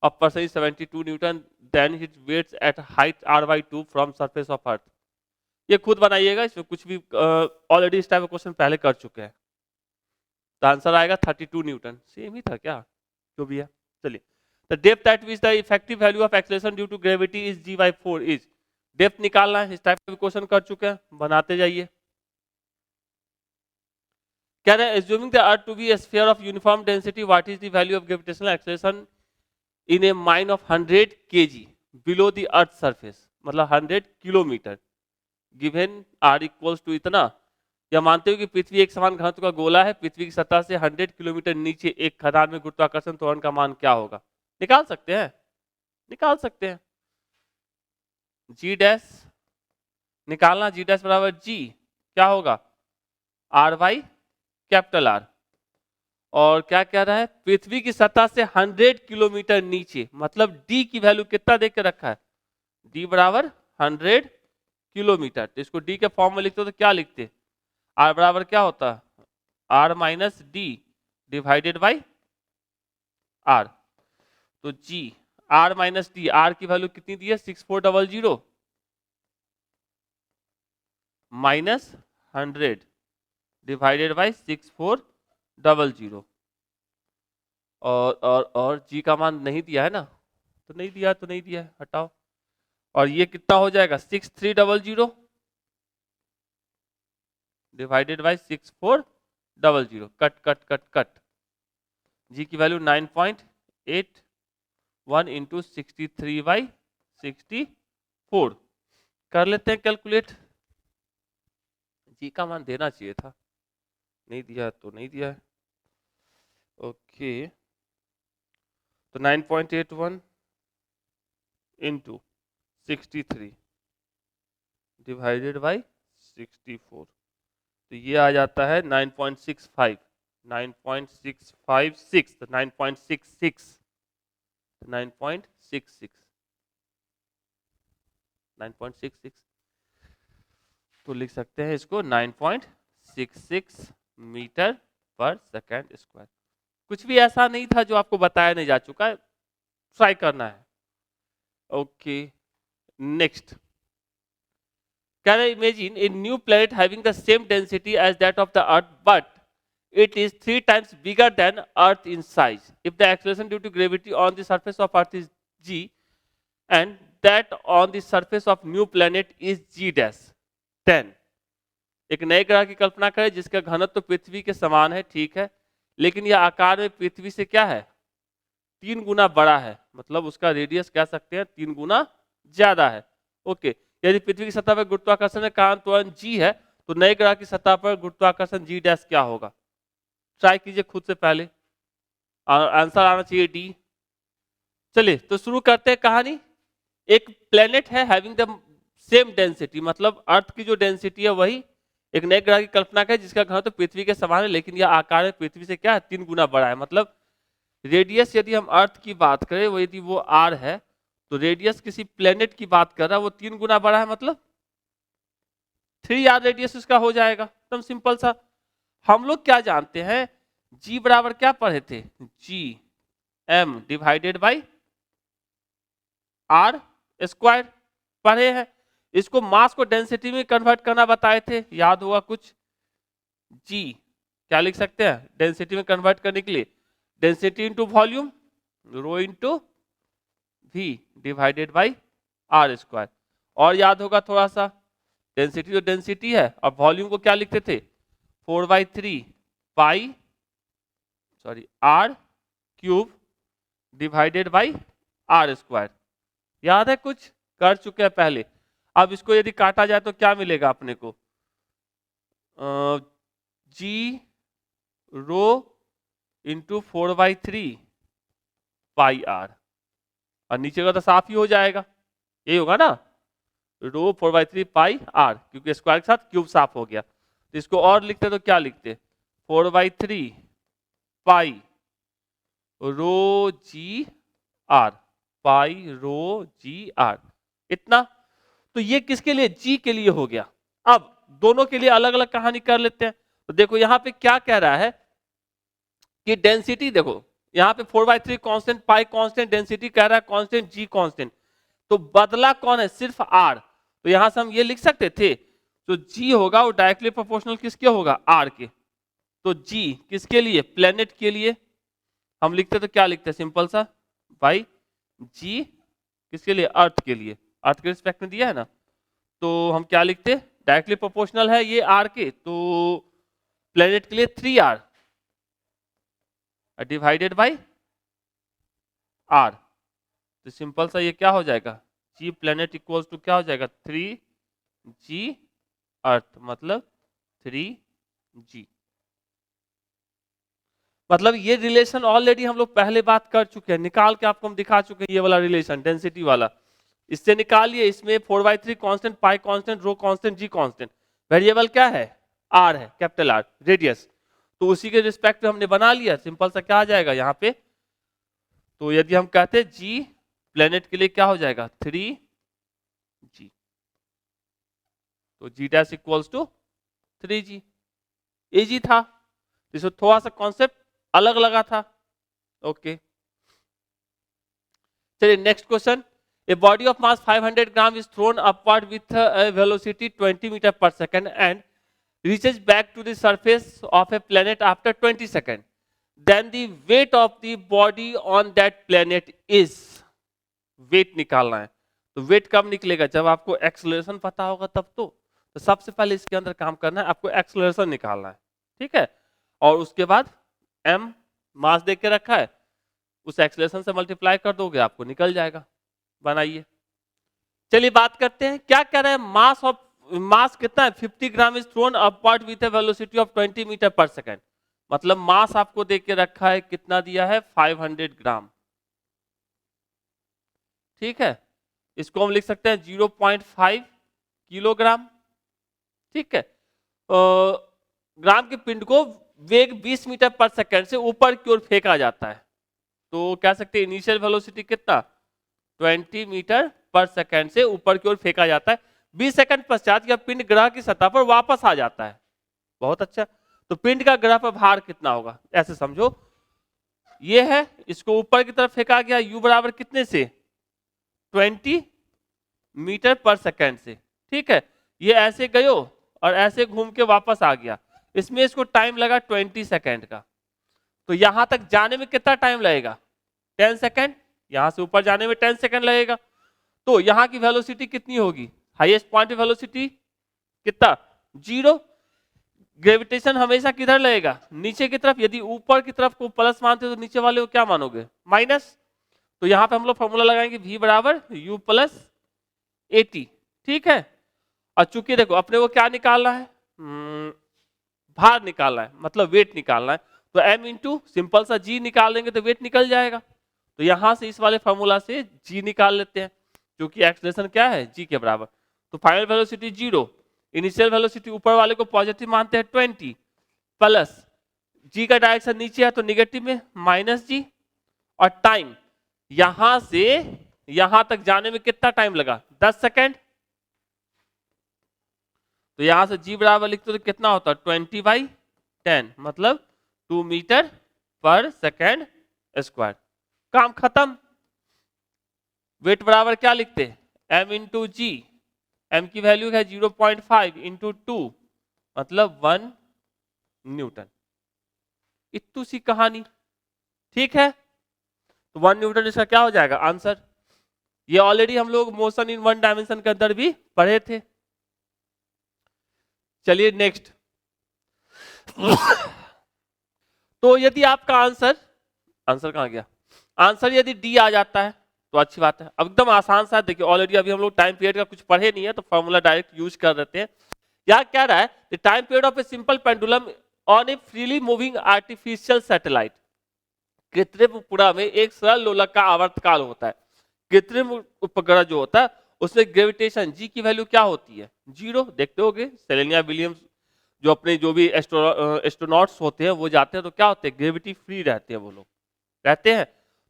of person is 72 newton, then his weights at height r by 2 from surface of earth. ये खुद बनाइएगा, इसमें कुछ भी ऑलरेडी इस टाइप का क्वेश्चन पहले कर चुके हैं। तो आंसर आएगा 32 न्यूटन, सेम ही था क्या, जो भी है। चलिए, the depth at which the effective value of acceleration due to gravity is g by 4 is, depth निकालना है, इस टाइप का क्वेश्चन कर चुके हैं, बनाते जाइए। कह रहे हैं assuming the earth to be a sphere of uniform density, what is the value of gravitational acceleration in a mine of 100 kg below the earth surface, मतलब 100 kilometre, given r equals to इतना। या मानते हो कि पृथ्वी एक समान घनत्व का गोला है, पृथ्वी की सतह से 100 किलोमीटर नीचे एक खदान में गुरुत्वाकर्षण त्वरण का मान क्या होगा, निकाल सकते हैं, निकाल सकते हैं। जी डैश निकालना, जी डैश बराबर जी क्या होगा, आर बाई कैपिटल आर, और क्या कह रहा है, पृथ्वी की सतह से 100 किलोमीटर नीचे, मतलब डी की वैल्यू कितना देख के रखा है, डी बराबर 100 किलोमीटर। तो इसको डी के फॉर्म में लिखते हो तो क्या लिखते, आर बराबर क्या होता है, R minus D divided by are. तो G R minus D, R की वैल्यू कितनी दी है 6400 माइनस 100 डिवाइडेड बाई 6400, और जी का मान नहीं दिया है ना, तो नहीं दिया तो नहीं दिया है, हटाओ। और ये कितना हो जाएगा 6300 divided by 6400, cut cut cut cut. G की वैल्यू 9.81 इंटू 63 बाई 64 कर लेते हैं कैलकुलेट। जी का मान देना चाहिए था, नहीं दिया तो नहीं दिया है। ओके, तो 9.81 इंटू 63 डिवाइडेड बाई 64, तो ये आ जाता है 9.65, 9.656, तो 9.66, 9.66, 9.66, तो लिख सकते हैं इसको 9.66 मीटर पर सेकेंड स्क्वायर। कुछ भी ऐसा नहीं था जो आपको बताया नहीं जा चुका है, ट्राई करना है। Okay, next, can I imagine a new planet having the same density as that of the Earth, but it is 3 times bigger than Earth in size. If the acceleration due to gravity on the surface of Earth is g, and that on the surface of new planet is g dash, then एक नए ग्रह की कल्पना करें जिसका घनत्व पृथ्वी के समान है, ठीक है, लेकिन यह आकार में पृथ्वी से क्या है 3 गुना बड़ा है, मतलब उसका रेडियस कह सकते हैं 3 गुना ज्यादा है। ओके, यदि पृथ्वी की सतह पर गुरुत्वाकर्षण का कारण त्वरण जी है, तो नए ग्रह की सतह पर गुरुत्वाकर्षण जी डैश क्या होगा, ट्राई कीजिए खुद से पहले, आंसर आना चाहिए डी। चलिए तो शुरू करते हैं कहानी। एक प्लेनेट है हैविंग द सेम डेंसिटी, मतलब अर्थ की जो डेंसिटी है वही एक नए ग्रह की कल्पना करें जिसका घनत्व तो पृथ्वी के समान है, लेकिन यह आकार में पृथ्वी से क्या है 3 गुना बड़ा है। मतलब रेडियस यदि हम अर्थ की बात करें वो यदि वो आर है, तो रेडियस किसी प्लेनेट की बात कर रहा है वो 3 गुना बड़ा है, मतलब 3 आर रेडियस उसका हो जाएगा। एकदम सिंपल सा। हम लोग क्या जानते हैं, जी बराबर क्या पढ़े थे, G M divided by are square पढ़े हैं। इसको मास को डेंसिटी में कन्वर्ट करना बताए थे, याद होगा कुछ। जी क्या लिख सकते हैं डेंसिटी में कन्वर्ट करने के लिए, density into volume rho into V divided by are square. और याद होगा थोड़ा सा, डेंसिटी तो डेंसिटी है, और वॉल्यूम को क्या लिखते थे 4/3 pi are cube divided by are square. याद है कुछ, कर चुके हैं पहले। अब इसको यदि काटा जाए तो क्या मिलेगा अपने को, जी रो इंटू 4/3 पाई आर, और नीचे का तो साफ ही हो जाएगा, यही होगा ना, रो 4/3 पाई आर, क्योंकि स्क्वायर के साथ क्यूब साफ हो गया। तो इसको और लिखते तो क्या लिखते 4/3 पाई रो जी are, pi row ji are, इतना। तो ये किसके लिए, जी के लिए हो गया। अब दोनों के लिए अलग अलग कहानी कर लेते हैं। तो देखो यहां पे क्या कह रहा है कि डेंसिटी, देखो यहां पे 4/3 कांस्टेंट, पाई कांस्टेंट, डेंसिटी कह रहा है कांस्टेंट, जी कांस्टेंट। तो बदला कौन है, सिर्फ आर। तो यहां से हम ये लिख सकते थे, तो जी होगा वो डायरेक्टली प्रोपोर्शनल किसके होगा, आर के। तो जी किसके लिए, प्लेनेट के लिए। हम लिखते तो क्या लिखते, सिंपल सा बाई जी किसके लिए, अर्थ के लिए, अर्थ के रिस्पेक्ट में दिया है ना। तो हम क्या लिखते, डायरेक्टली प्रोपोर्शनल है ये आर के, तो प्लेनेट के लिए 3R डिवाइडेड बाई आर। तो सिंपल सा ये क्या हो जाएगा, जी प्लेनेट इक्वल्स टू क्या हो जाएगा 3G अर्थ, मतलब 3G। मतलब ये रिलेशन ऑलरेडी हम लोग पहले बात कर चुके हैं, निकाल के आपको हम दिखा चुके हैं ये वाला रिलेशन डेंसिटी वाला। इससे निकालिए, इसमें 4/3 कांस्टेंट, पाई कांस्टेंट, रो कांस्टेंट, जी कांस्टेंट, वेरिएबल क्या है आर है, कैपिटल आर, रेडियस। तो उसी के रिस्पेक्ट में हमने बना लिया, सिंपल सा क्या आ जाएगा यहाँ पे। तो यदि हम कहते हैं जी प्लेनेट के लिए क्या हो जाएगा 3G, तो जी dash equals to 3G। Easy था, इसमें थोड़ा सा कॉन्सेप्ट अलग लगा था। ओके चलिए next question. A body of mass 500 gram is thrown upward with a velocity 20 meter per second and reaches back to the surface of a planet after 20 seconds. Then the weight of the body on that planet is, weight निकालना है। तो weight कब निकलेगा, जब आपको acceleration पता होगा तब। तो सबसे पहले इसके अंदर काम करना है, आपको एक्सेलरेशन निकालना है, ठीक है। और उसके बाद m मास देख के रखा है, उस एक्सेलरेशन से मल्टीप्लाई कर दोगे आपको निकल जाएगा। बनाइए। चलिए बात करते हैं, क्या कह रहे हैं, मास कितना है 50 gram is thrown upward with a velocity of 20 metre per second. मतलब मास आपको देख के रखा है, कितना दिया है 500 ग्राम, ठीक है। इसको हम लिख सकते हैं 0.5 किलोग्राम, ठीक है। ग्राम के पिंड को वेग 20 मीटर पर सेकंड से ऊपर की ओर फेंका जाता है। तो कह सकते हैं इनिशियल वेलोसिटी कितना 20 मीटर पर सेकंड से ऊपर की ओर फेंका जाता है। 20 सेकंड पश्चात यह पिंड ग्रह की सतह पर वापस आ जाता है। बहुत अच्छा। तो पिंड का ग्रह पर भार कितना होगा, ऐसे समझो ये है, इसको ऊपर की तरफ फेंका गया, u बराबर कितने से 20 मीटर पर सेकंड से, ठीक है। ये ऐसे गयो और ऐसे घूम के वापस आ गया, इसमें इसको टाइम लगा 20 सेकंड का। तो यहां तक जाने में कितना टाइम लगेगा 10 सेकंड, यहां से ऊपर जाने में 10 सेकंड लगेगा। तो यहां की वेलोसिटी कितनी होगी, हाईएस्ट पॉइंट वेलोसिटी कितना 0। ग्रेविटेशन हमेशा किधर लगेगा, नीचे की तरफ। यदि ऊपर की तरफ को प्लस मानते हो तो नीचे वाले को क्या मानोगे माइनस। तो यहां पे हम लोग फॉर्मूला लगाएंगे v बराबर u प्लस AT, ठीक है। और चूंकि देखो अपने को क्या निकालना है, भार निकालना है, मतलब वेट निकालना है। तो m इंटू सिंपल सा g निकाल देंगे तो वेट निकल जाएगा। तो यहां से इस वाले फॉर्मूला से g निकाल लेते हैं, क्योंकि एक्सेलरेशन क्या है g के बराबर। तो फाइनल वेलोसिटी 0, इनिशियल वेलोसिटी ऊपर वाले को पॉजिटिव मानते हैं 20 प्लस जी का डायरेक्शन नीचे है तो निगेटिव में माइनस जी, और टाइम यहां से यहां तक जाने में कितना टाइम लगा 10 सेकेंड। तो यहां से जी बराबर लिखते तो कितना होता है 20/10 मतलब 2 मीटर पर सेकेंड स्क्वायर। काम खत्म। वेट बराबर क्या लिखते हैं m इंटू जी, एम की वैल्यू है 0.5 इंटू 2 मतलब 1 न्यूटन। इतनी सी कहानी, ठीक है। तो 1 न्यूटन इसका क्या हो जाएगा आंसर। ये ऑलरेडी हम लोग मोशन इन वन डायमेंशन के अंदर भी पढ़े थे। चलिए नेक्स्ट। तो यदि आपका आंसर कहां गया, आंसर यदि डी आ जाता है तो अच्छी बात है। अब एकदम आसान सा देखिए, ऑलरेडी अभी हम लोग टाइम पीरियड का कुछ पढ़े नहीं है तो फॉर्मूला डायरेक्ट यूज कर देते हैं। यहाँ क्या रहा है, the time period of a simple pendulum on A freely moving artificial satellite. कृत्रिम उपग्रह में एक सरल लोलक का आवर्तकाल होता है। कृत्रिम उपग्रह जो होता है उसमें ग्रेविटेशन जी की वैल्यू क्या होती है 0। देखते होगे सेलेनिया विलियम्स जो अपने जो भी एस्ट्रोनॉट्स होते हैं वो जाते हैं तो क्या होते हैं ग्रेविटी फ्री रहते हैं, वो लोग रहते हैं।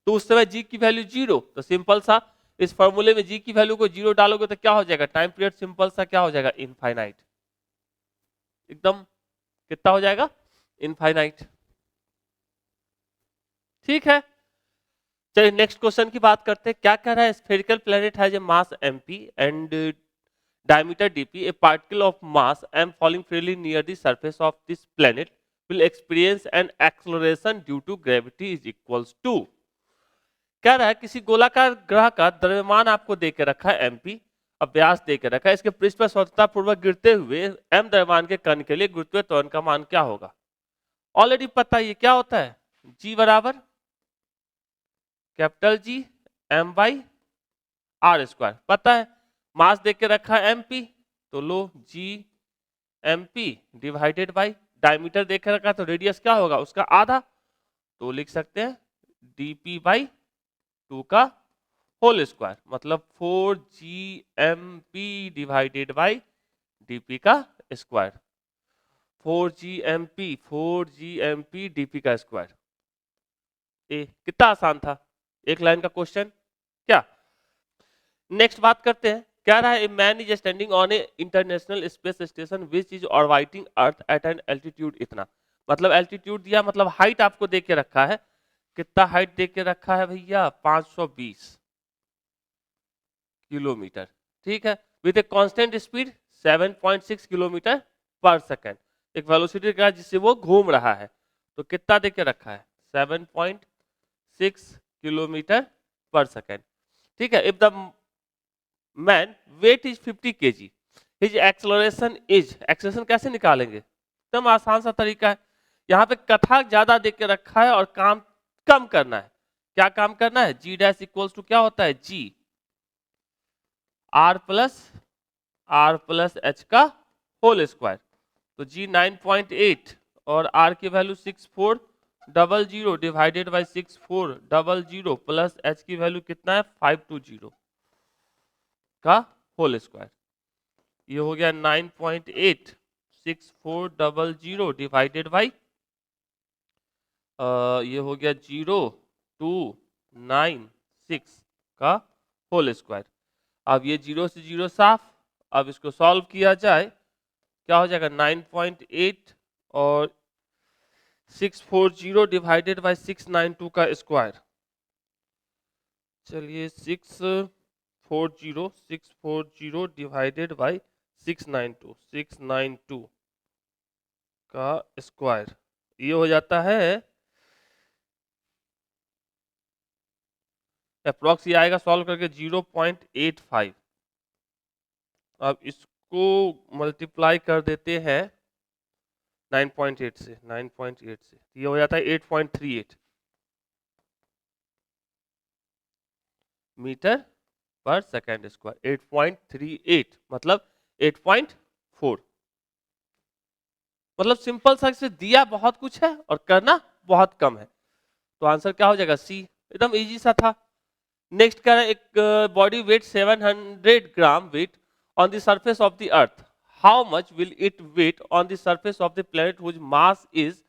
तो उस समय जी की वैल्यू 0, तो सिंपल सा इस फॉर्मूले में जी की वैल्यू को 0 डालोगे तो क्या हो जाएगा टाइम पीरियड सिंपल सा क्या हो जाएगा इनफाइनाइट। एकदम कितना हो जाएगा इनफाइनाइट। ठीक है, चलिए नेक्स्ट क्वेश्चन की बात करते हैं। क्या कह रहा है, spherical planet has a mass mp and diameter dp, a particle of mass m falling freely near the surface of this planet will experience an acceleration due to gravity is equals to। कह रहा है किसी गोलाकार ग्रह का द्रव्यमान आपको देके रखा है mp, अब व्यास देके रखा है, इसके पृष्ठ पर स्वतंत्रता पूर्वक गिरते हुए m द्रव्यमान के कण के लिए गुरुत्वीय त्वरण का मान क्या होगा। ऑलरेडी पता है ये क्या होता है, g बराबर कैपिटल जी m/r²। पता है मास देख के रखा है mp तो लो g mp divided by diameter देख के रखा है तो रेडियस क्या होगा उसका आधा, तो लिख सकते हैं dp/2 का होल स्क्वायर मतलब 4gmp डिवाइडेड बाई dp का स्क्वायर। 4gmp dp का स्क्वायर। कितना आसान था, एक लाइन का क्वेश्चन क्या। नेक्स्ट बात करते हैं। क्या रहा है, a man is standing on A international space station which is orbiting earth at an altitude इतना, मतलब एल्टीट्यूड दिया मतलब हाइट आपको दे के रखा है। कितना हाइट दे के रखा है भैया 520 किलोमीटर, ठीक है, with a constant speed 7.6 kilometre पर सेकेंड। एक वेलोसिटी का जिससे वो घूम रहा है, तो कितना दे के रखा है 7.6 किलोमीटर पर सेकेंड, ठीक है। If the man weight is 50 kg, his acceleration is, acceleration कैसे निकालेंगे, एकदम आसान सा तरीका है। यहाँ पे कथा ज्यादा दे के रखा है और काम कम करना है। क्या काम करना है, जी डैश इक्वल्स टू क्या होता है जी आर प्लस एच का होल स्क्वायर। तो जी 9.8 और आर की value 6400 divided by 6400 plus H की वैल्यू कितना है 520 का होल स्क्वायर। ये हो गया 9.8 6400 डिवाइडेड बाई ये हो गया 0296 का होल स्क्वायर। अब ये 0 से 0 साफ, अब इसको सॉल्व किया जाए क्या हो जाएगा 9.8 और 640 डिवाइडेड बाई 692 का स्क्वायर। चलिए 640 डिवाइडेड बाई 692 का स्क्वायर, ये हो जाता है अप्रोक्स, ये आएगा सॉल्व करके 0.85। अब इसको मल्टीप्लाई कर देते हैं 9.8 से, 9.8 से ये हो जाता है 8.38 मीटर पर सेकेंड स्क्वायर। 8.38 मतलब 8.4, मतलब सिंपल सा से दिया बहुत कुछ है और करना बहुत कम है, तो आंसर क्या हो जाएगा सी, एकदम इजी सा था। नेक्स्ट कह रहा है एक body weight 700 gram weight on the surface of the earth, how much will it weight on the surface of the planet whose mass is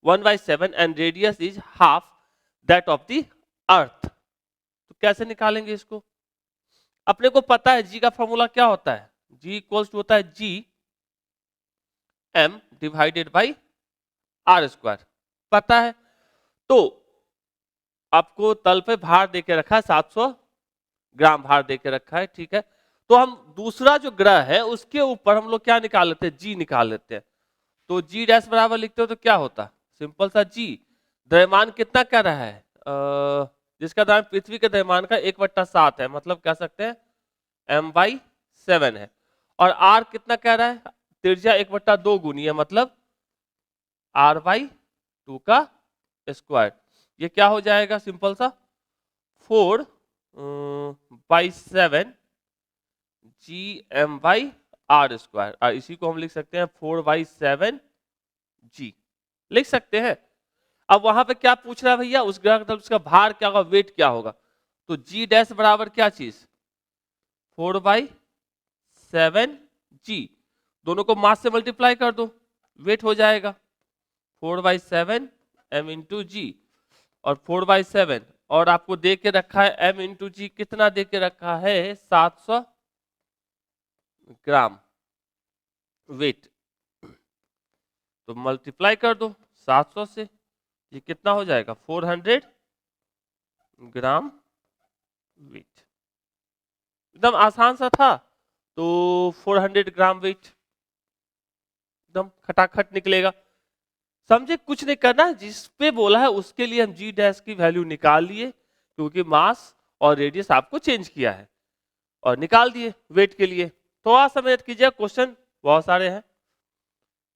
1/7 and radius is half that of the earth? तो कैसे निकालेंगे इसको? अपने को पता है g का formula क्या होता है, g इक्वल्स टू होता है g m divided by are square, पता है। तो आपको तल पे भार देके रखा है 700 ग्राम भार देके रखा है, ठीक है। तो हम दूसरा जो ग्रह है उसके ऊपर हम लोग क्या निकाल लेते हैं, जी निकाल लेते हैं। तो जी डैश बराबर लिखते हो तो क्या होता, सिंपल सा जी, द्रव्यमान कितना कह रहा है, जिसका द्रव्यमान पृथ्वी के द्रव्यमान का 1/7 है, मतलब कह सकते हैं m/7 है। और आर कितना कह रहा है, त्रिज्या 1/2 गुनी है, मतलब r/2 का स्क्वायर। ये क्या हो जाएगा, सिंपल सा 4/7 gm/r स्क्वायर, और इसी को हम लिख सकते हैं 4/7 g लिख सकते हैं। अब वहां पे क्या पूछ रहा है भैया, उस ग्रह का उसका भार क्या होगा, वेट क्या होगा, तो g डैश बराबर क्या चीज 4/7 g, दोनों को मास से मल्टीप्लाई कर दो, वेट हो जाएगा 4/7 m इंटू जी, और 4/7 और आपको दे के रखा है m इंटू जी, कितना दे के रखा है 700 ग्राम वेट, तो मल्टीप्लाई कर दो 700 से, ये कितना हो जाएगा 400 ग्राम वेट, एकदम आसान सा था। तो 400 ग्राम वेट एकदम खटाखट निकलेगा, समझे, कुछ नहीं करना, जिस पे बोला है उसके लिए हम जी डैश की वैल्यू निकाल लिए, क्योंकि मास और रेडियस आपको चेंज किया है, और निकाल दिए वेट के लिए। थोड़ा सा मेहनत कीजिए, क्वेश्चन बहुत सारे हैं।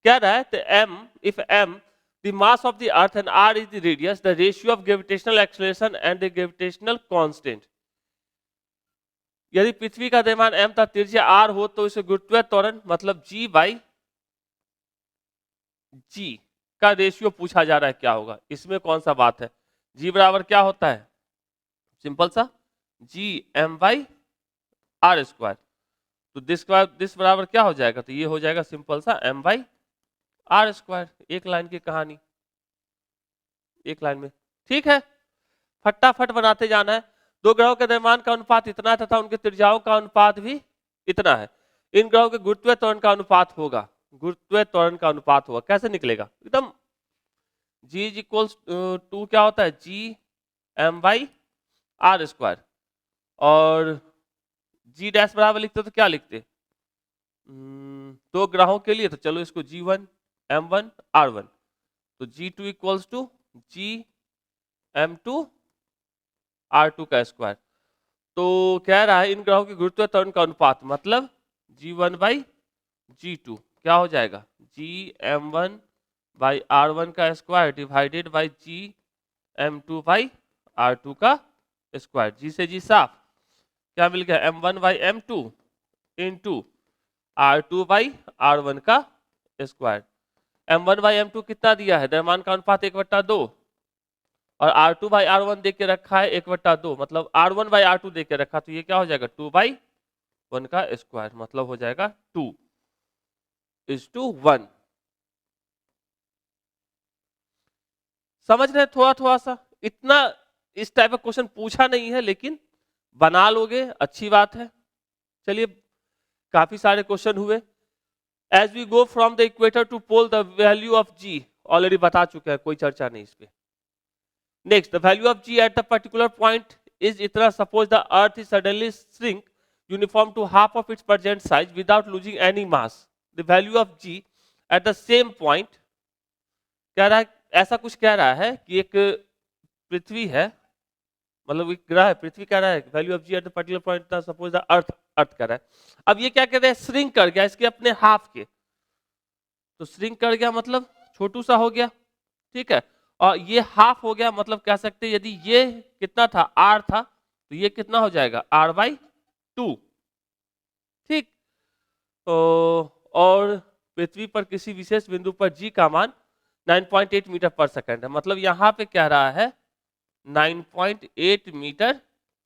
क्या रहा है, m if m the mass of the earth and r is the radius, the ratio of gravitational acceleration and the gravitational constant। यदि पृथ्वी का द्रव्यमान m था, त्रिज्या r हो, तो इसे गुरुत्वीय त्वरण मतलब g/g का रेशियो पूछा जा रहा है, क्या होगा, इसमें कौन सा बात है, g बराबर क्या होता है, सिंपल सा gm/r स्क्वायर। तो दिस बराबर क्या हो जाएगा, तो ये हो जाएगा सिंपल सा m/r स्क्वायर। एक लाइन की कहानी, एक लाइन में, ठीक है, फटाफट बनाते जाना है। दो ग्रहों के द्रव्यमान का अनुपात इतना तथा उनके त्रिज्याओं का अनुपात भी इतना है, इन ग्रहों के गुरुत्वीय त्वरण का अनुपात होगा, गुरुत्वीय त्वरण का अनुपात होगा, कैसे निकलेगा, एकदम g इक्वल्स टू क्या होता है gm/r स्क्वायर, और g डैश बराबर लिखते तो क्या लिखते, दो ग्रहों के लिए तो चलो इसको g1 m1 r1, तो g2 equals to gm2 r2 का स्क्वायर। तो कह रहा है इन ग्रहों के गुरुत्वीय त्वरण का अनुपात मतलब g1/g2 क्या हो जाएगा gm1/r1 का स्क्वायर डिवाइडेड बाई gm2/r2 का स्क्वायर। जी से जी साफ, क्या मिल गया m1/m2 इंटू r2/r1 का स्क्वायर। m1/m2 कितना दिया है, द्रव्यमान का अनुपात 1/2, और r2/r1 दे के रखा है 1/2, मतलब r1/r2 दे के रखा, तो ये क्या हो जाएगा 2/1 का स्क्वायर, मतलब हो जाएगा 2:1। समझ रहे थोड़ा थोड़ा सा, इतना इस टाइप का क्वेश्चन पूछा नहीं है, लेकिन बना लोगे अच्छी बात है। चलिए काफी सारे क्वेश्चन हुए। As we go from the equator to pole the value of g already बता चुके हैं, कोई चर्चा नहीं इस पे। Next, the value of ji at the particular point is इतना, suppose the earth is suddenly shrink uniform to half of its present size without losing any mass, the value of ji at the same point, कह रहा है ऐसा कुछ कह रहा है कि एक पृथ्वी है, मतलब एक ग्रह है पृथ्वी, कह रहा है value of ji at the particular point suppose the earth कह रहा है। अब ये क्या कह रहे हैं, श्रिंक कर गया इसके अपने हाफ के, तो श्रिंक कर गया मतलब छोटू सा हो गया, ठीक है, और ये हाफ हो गया, मतलब कह सकते हैं यदि ये कितना था r था, तो ये कितना हो जाएगा r/2, ठीक। और पृथ्वी पर किसी विशेष बिंदु पर g का मान 9.8 मीटर पर सेकंड है, मतलब यहाँ पे कह रहा है 9.8 मीटर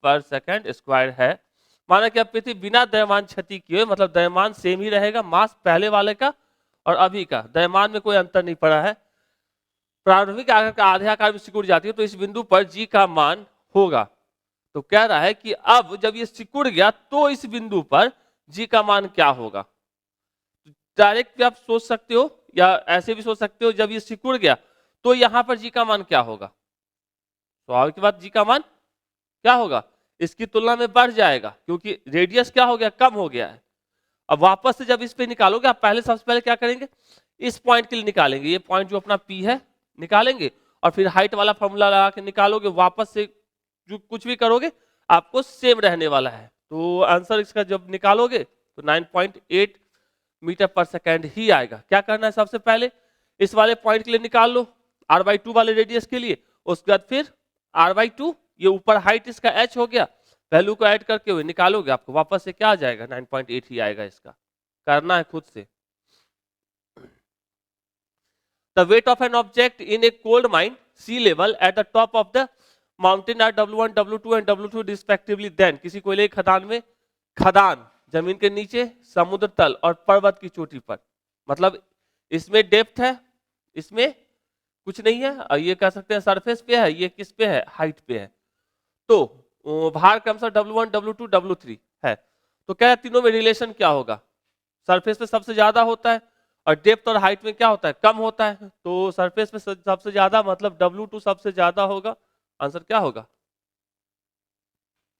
पर सेकंड स्क्वायर है, माना कि अब पृथ्वी बिना द्रव्यमान क्षति किए, मतलब द्रव्यमान सेम ही रहेगा, मास पहले वाले का और अभी का द्रव्यमान में कोई अंतर नहीं पड़ा है, प्रारंभिक आकार का आधे आकार में सिकुड़ जाती है, तो इस बिंदु पर जी का मान होगा। तो कह रहा है कि अब जब ये सिकुड़ गया तो इस बिंदु पर जी का मान क्या होगा। डायरेक्ट भी आप सोच सकते हो या ऐसे भी सोच सकते हो, जब ये सिकुड़ गया तो यहां पर जी का मान क्या होगा। स्वाभाविक बात, जी का मान क्या होगा, इसकी तुलना में बढ़ जाएगा, क्योंकि रेडियस क्या हो गया, कम हो गया है। अब वापस से जब इस पे निकालोगे, आप पहले सबसे पहले क्या करेंगे, इस पॉइंट के लिए निकालेंगे, ये पॉइंट जो अपना पी है निकालेंगे, और फिर हाइट वाला फॉर्मूला लगा के निकालोगे, वापस से जो कुछ भी करोगे आपको सेम रहने वाला है। तो आंसर इसका जब निकालोगे तो 9.8 मीटर पर सेकेंड ही आएगा। क्या करना है, सबसे पहले इस वाले पॉइंट के लिए निकाल लो, r/2 वाले रेडियस के लिए, उसके बाद फिर r/2, ये ऊपर हाइट इसका h हो गया, वैल्यू को ऐड करके हुए निकालोगे, आपको वापस से क्या आ जाएगा, 9.8 ही आएगा। इसका करना है खुद से। The weight of an object in a coal mine, sea level, at the top of the mountain are W1, W2 and W2 respectively. Then किसी कोयले की खदान में, खदान जमीन के नीचे, समुद्र तल और पर्वत की चोटी पर, मतलब इसमें डेप्थ है, इसमें कुछ नहीं है, और ये कह सकते हैं सरफेस पे है, ये किस पे है, हाइट पे है। तो भार क्रमशः W1, W2, W3 है। तो क्या तीनों में रिलेशन क्या होगा, सरफेस पे सबसे ज्यादा होता है और डेप्थ और हाइट में क्या होता है, कम होता है। तो सरफेस पे सबसे ज्यादा मतलब W2 सबसे ज्यादा होगा। आंसर क्या होगा,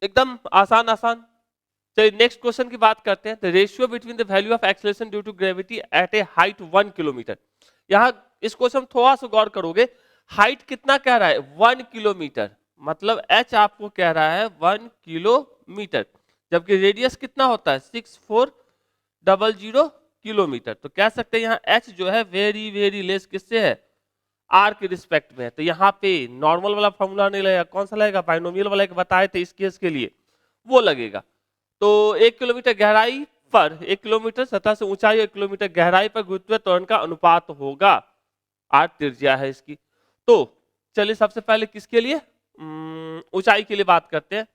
एकदम आसान आसान। चलिए नेक्स्ट क्वेश्चन की बात करते हैं। The ratio between the value of acceleration due to gravity at a height 1 kilometre. यहाँ इस क्वेश्चन थोड़ा सा गौर करोगे, हाइट कितना कह रहा है, 1 किलोमीटर, मतलब h आपको कह रहा है 1 किलोमीटर, जबकि रेडियस कितना होता है 6400 किलोमीटर। तो कह सकते हैं यहाँ h जो है वेरी वेरी लेस किससे है, r के रिस्पेक्ट में है। तो यहाँ पे नॉर्मल वाला फॉर्मूला नहीं लगेगा, कौन सा लगेगा, बाइनोमियल वाला एक बताए थे इस केस के लिए, वो लगेगा। तो 1 किलोमीटर गहराई पर, 1 किलोमीटर सतह से ऊंचाई, 1 किलोमीटर गहराई पर गुरुत्वीय त्वरण का अनुपात होगा, r त्रिज्या है इसकी। तो चलिए सबसे पहले किसके लिए, ऊंचाई के लिए बात करते हैं।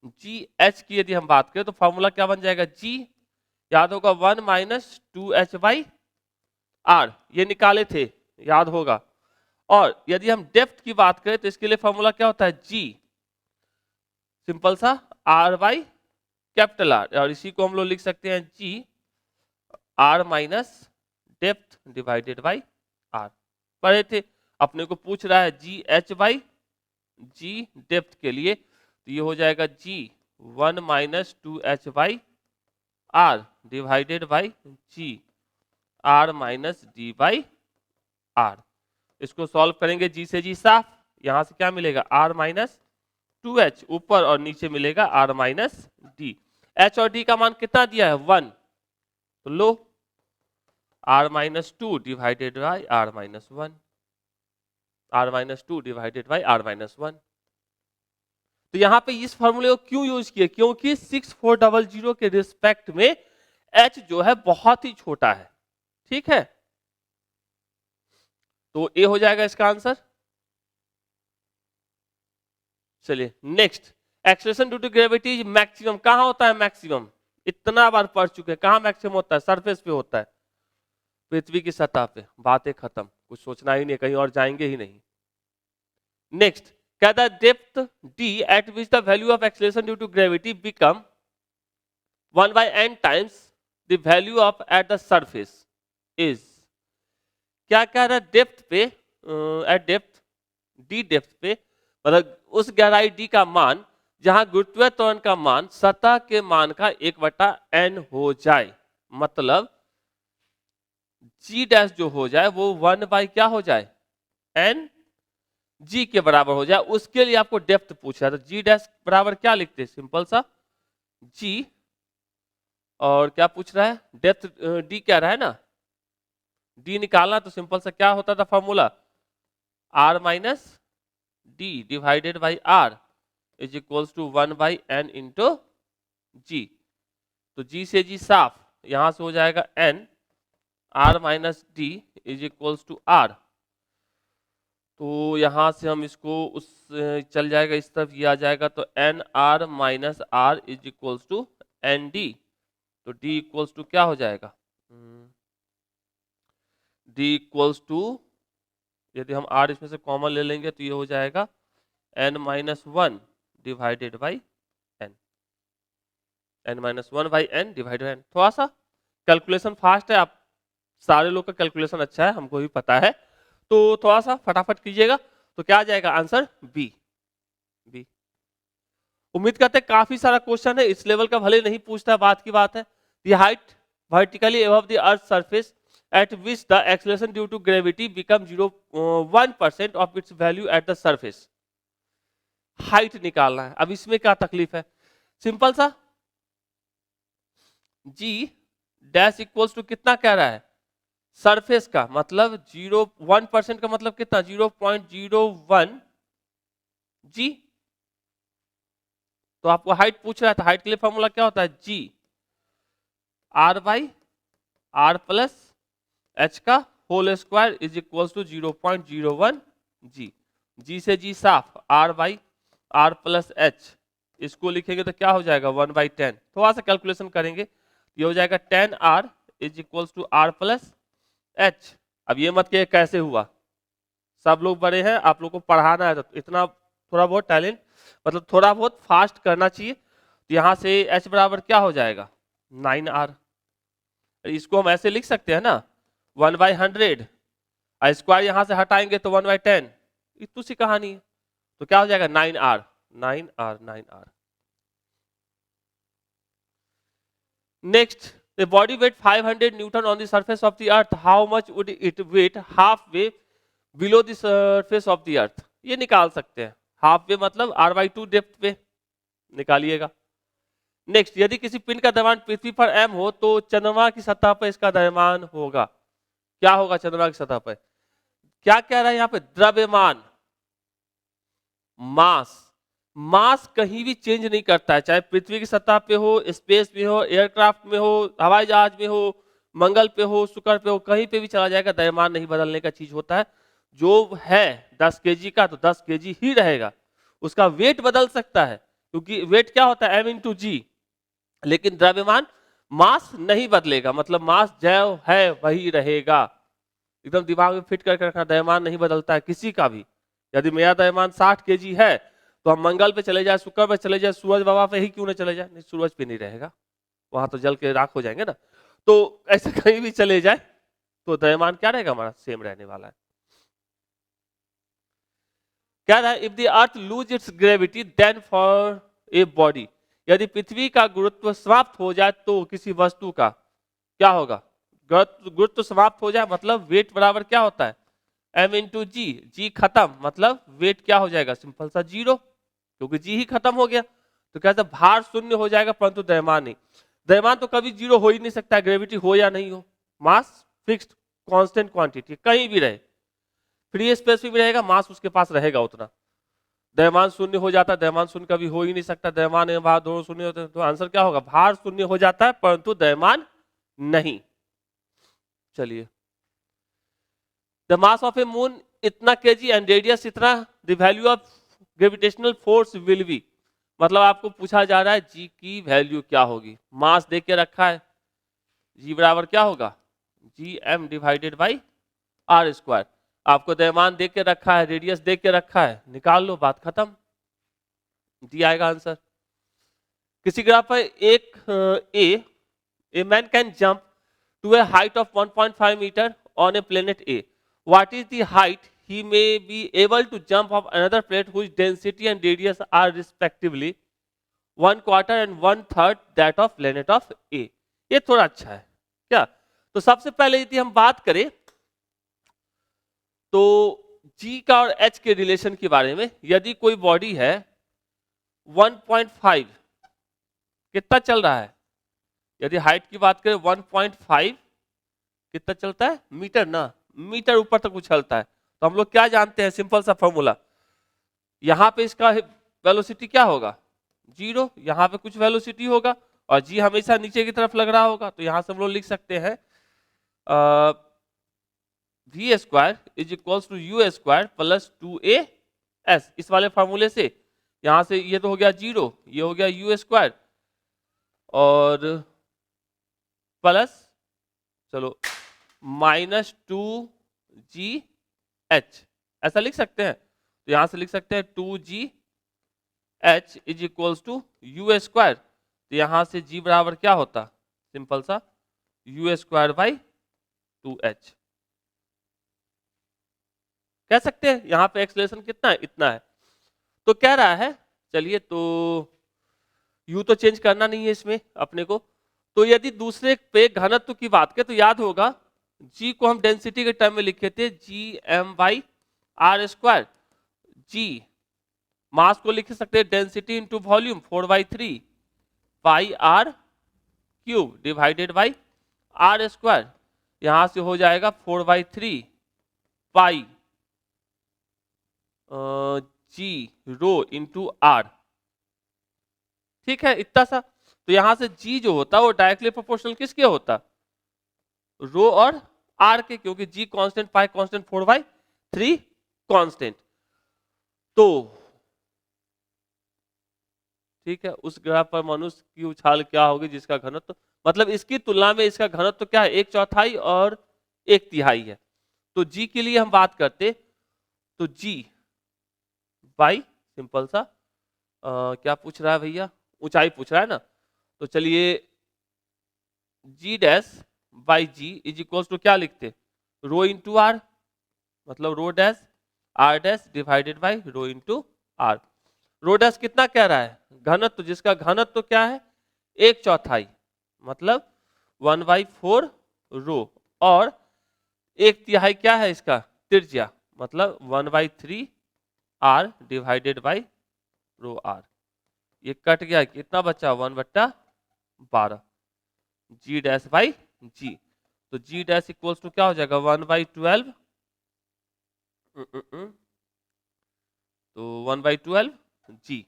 जी एच की यदि हम बात करें तो फॉर्मूला क्या बन जाएगा, जी याद होगा 1 माइनस 2h/r, ये निकाले थे याद होगा। और यदि हम डेप्थ की बात करें तो इसके लिए फॉर्मूला क्या होता है, जी सिंपल सा r/R, और इसी को हम लोग लिख सकते हैं G r minus depth divided by r। पढ़े थे, अपने को पूछ रहा है G H by G depth के लिए, तो ये हो जाएगा G 1 minus 2h/r divided by G r minus D by r। इसको सॉल्व करेंगे, जी से जी साफ, यहां से क्या मिलेगा r माइनस 2h ऊपर और नीचे मिलेगा r माइनस डी। h और d का मान कितना दिया है 1, तो लो r minus 2 divided by r minus 1, r minus 2 divided by r minus 1। तो यहां पे इस फॉर्मूले को क्यों यूज किए, क्योंकि 6400 के रिस्पेक्ट में h जो है बहुत ही छोटा है, ठीक है। तो ए हो जाएगा इसका आंसर। चलिए next, acceleration due to gravity maximum कहां होता है, मैक्सिमम इतना बार पढ़ चुके हैं, कहां मैक्सिमम होता है, सरफेस पे होता है, पृथ्वी की सतह पे, बातें खत्म, कुछ सोचना ही नहीं, कहीं और जाएंगे ही नहीं। नेक्स्ट, क्या the depth d at which the value of acceleration due to gravity become 1/n times the value of at the surface is, क्या कह रहा है, डेप्थ पे, एट डेप्थ d डेप्थ पे, मतलब उस गहराई d का मान जहां गुरुत्वीय त्वरण का मान सतह के मान का 1/n हो जाए, मतलब g डैश जो हो जाए वो 1 बाई क्या हो जाए, n g के बराबर हो जाए, उसके लिए आपको डेप्थ पूछा है। तो g डैश बराबर क्या लिखते हैं, सिंपल सा g, और क्या पूछ रहा है, डेप्थ d क्या रहा है ना, d निकालना, तो सिंपल सा क्या होता था formula, r minus D divided by r is equals to 1 by n into g. तो g से g साफ, यहां से हो जाएगा n, r minus D is equals to r। तो यहाँ से हम इसको उस चल जाएगा, इस तरफ ये आ जाएगा, तो N R minus R is equals to N D. तो डी इक्वल्स टू क्या हो जाएगा, डी इक्वल्स टू, यदि हम आर इसमें से कॉमन ले लेंगे तो ये हो जाएगा N minus one divided by N, N minus one by N divided N. थोड़ा सा कैलकुलेशन फास्ट है, आप सारे लोग का कैलकुलेशन अच्छा है, हमको भी पता है, तो थोड़ा सा फटाफट कीजिएगा। तो क्या आ जाएगा आंसर, बी। बी। उम्मीद करते हैं काफी सारा क्वेश्चन है इस लेवल का, भले नहीं पूछता, बात की बात है। The height vertically above the earth surface at which the acceleration due to gravity become 0.1% of its value at the surface। Height निकालना है। अब इसमें क्या तकलीफ है, सिंपल सा, g डैश इक्वल्स टू कितना कह रहा है, सरफेस का मतलब 0.1% का मतलब कितना, 0.01 g। तो आपको हाइट पूछ रहा है, तो हाइट के लिए फॉर्मूला क्या होता है, g r by r plus h का whole square is equals to 0.01 g। g से g साफ, r by r plus h, इसको लिखेंगे तो क्या हो जाएगा 1/10। थोड़ा सा कैलकुलेशन करेंगे, ये हो जाएगा 10r is equals to r plus h। अब ये मत कि कैसे हुआ, सब लोग बड़े हैं, आप लोग को पढ़ाना है, तो इतना थोड़ा बहुत टैलेंट, मतलब थोड़ा बहुत फास्ट करना चाहिए। तो यहाँ से h बराबर क्या हो जाएगा 9r। इसको हम ऐसे लिख सकते हैं ना, 1/100, स्क्वायर यहां से हटाएंगे तो 1/10, इतनी सी कहानी है। तो क्या हो जाएगा 9r, 9r, 9r। Next, the body weight 500 newton on the surface of the earth, how much would it weight half way below the surface of the earth. ये निकाल सकते हैं, हाफ वे मतलब r/2 डेप्थ पे निकालिएगा। Next, यदि किसी पिंड का द्रव्यमान पृथ्वी पर m हो तो चंद्रमा की सतह पर इसका द्रव्यमान होगा, क्या होगा चंद्रमा की सतह पर, क्या कह रहा है यहाँ पे, द्रव्यमान, मास। मास कहीं भी चेंज नहीं करता है, चाहे पृथ्वी की सतह पे हो, स्पेस में हो, एयरक्राफ्ट में हो, हवाई जहाज में हो, मंगल पे हो, शुक्र पे हो, कहीं पे भी चला जाएगा, द्रव्यमान नहीं बदलने का चीज होता है। जो है 10 kg का तो 10 kg ही रहेगा, उसका वेट बदल सकता है, क्योंकि वेट क्या होता है m/g, लेकिन द्रव्यमान मास नहीं बदलेगा, मतलब मास जैव है वही रहेगा। एकदम दिमाग में फिट करके रखना, द्रव्यमान नहीं बदलता है किसी का भी। यदि मेरा द्रव्यमान 60 kg है तो हम मंगल पे चले जाए, शुक्र पे चले जाए, सूरज बाबा पे ही क्यों ना चले जाए, नहीं सूरज पे नहीं रहेगा, वहां तो जल के राख हो जाएंगे ना। तो ऐसे कहीं भी चले जाए तो द्रव्यमान क्या रहेगा हमारा, सेम रहने वाला है। क्या रहा है, if the earth lose its gravity then for a body, यदि पृथ्वी का गुरुत्व समाप्त हो जाए तो किसी वस्तु का क्या होगा, गुरुत्व समाप्त हो जाए मतलब वेट बराबर क्या होता है m/g, g खत्म मतलब वेट क्या हो जाएगा, सिंपल सा 0, क्योंकि g ही खत्म हो गया। तो कहते भार शून्य हो जाएगा परंतु द्रव्यमान नहीं। द्रव्यमान तो कभी 0 हो ही नहीं सकता, ग्रेविटी हो या नहीं हो, मास फिक्स्ड कांस्टेंट क्वांटिटी, कहीं भी रहे, फ्री स्पेस में भी रहेगा, मास उसके पास रहेगा उतना। द्रव्यमान शून्य हो जाता है, द्रव्यमान शून्य कभी हो ही नहीं सकता, द्रव्यमान एवं भार दोनों शून्य होते हैं, तो आंसर क्या होगा, भार शून्य हो जाता है परंतु द्रव्यमान नहीं। चलिए, the mass of A moon इतना kg एंड रेडियस इतना, the value of gravitational force will be, मतलब आपको पूछा जा रहा है g की वैल्यू क्या होगी, मास देख के रखा है, g बराबर क्या होगा gm divided by r square. आपको द्रव्यमान देख के रखा है, रेडियस देख के रखा है, निकाल लो, बात खत्म, डी आएगा आंसर। किसी ग्राफ पर एक a man can jump to a height of 1.5 metre on a planet A, what is the height he may be able to jump off another plate whose density and radius are respectively 1/4 and 1/3 that of planet of A। ये थोड़ा अच्छा है क्या। तो सबसे पहले यदि हम बात करें तो G का और H के रिलेशन के बारे में, यदि कोई बॉडी है 1.5 कितना चल रहा है, यदि हाइट की बात करें 1.5 कितना चलता है मीटर ना, मीटर ऊपर तक उछलता है, तो हम लोग क्या जानते हैं, सिंपल सा फॉर्मूला, यहां पे इसका वेलोसिटी क्या होगा 0, यहां पे कुछ वेलोसिटी होगा और जी हमेशा नीचे की तरफ लग रहा होगा, तो यहां से हम लोग लिख सकते हैं V square is equals to U square plus 2a s। इस वाले फॉर्मूले से यहां से ये तो हो गया 0, ये हो गया यू स्क्वायर और प्लस चलो -2gh, ऐसा लिख सकते हैं। तो यहां से लिख सकते हैं 2gh is equals to U square. तो यहां से g बराबर क्या होता, सिंपल सा यू स्क्वायर बाई 2h कह सकते हैं। यहां पे एक्सलेशन कितना है, इतना है। तो कह रहा है, चलिए तो यू तो चेंज करना नहीं है इसमें अपने को। तो यदि दूसरे पे घनत्व की बात करें तो याद होगा जी को हम डेंसिटी के टर्म में लिखे थे Gm/r²। जी मास को लिख सकते हैं density into volume 4/3 pi are cube divided by r²। यहां से हो जाएगा 4/3 पाई जी रो इंटू आर। ठीक है, इतना सा। तो यहां से जी जो होता है वो डायरेक्टली प्रोपोर्शनल किसके होता, रो और आर के, क्योंकि जी कांस्टेंट, पाई कांस्टेंट, 4/3 कांस्टेंट। तो ठीक है, उस ग्राफ पर मनुष्य की उछाल क्या होगी जिसका घनत्व, मतलब इसकी तुलना में इसका घनत्व क्या है, 1/4 और 1/3 है। तो जी के लिए हम बात करते तो जी बाई सिंपल सा क्या पूछ रहा है भैया, ऊंचाई पूछ रहा है ना। तो चलिए g dash by ji is equals to क्या लिखते, रो इंटू आर, मतलब rho dash r dash divided by rho into r. Rho dash कितना कह रहा है, घनत्व, जिसका घनत्व तो क्या है 1/4, मतलब 1/4 रो, और 1/3 क्या है इसका त्रिज्या, मतलब 1/3 R divided by rho R. ये कट गया, कितना बचा 1/12 जी डैश बाई जी। तो जी डैश इक्वल्स टू क्या हो जाएगा 1/12, तो 1/12 जी।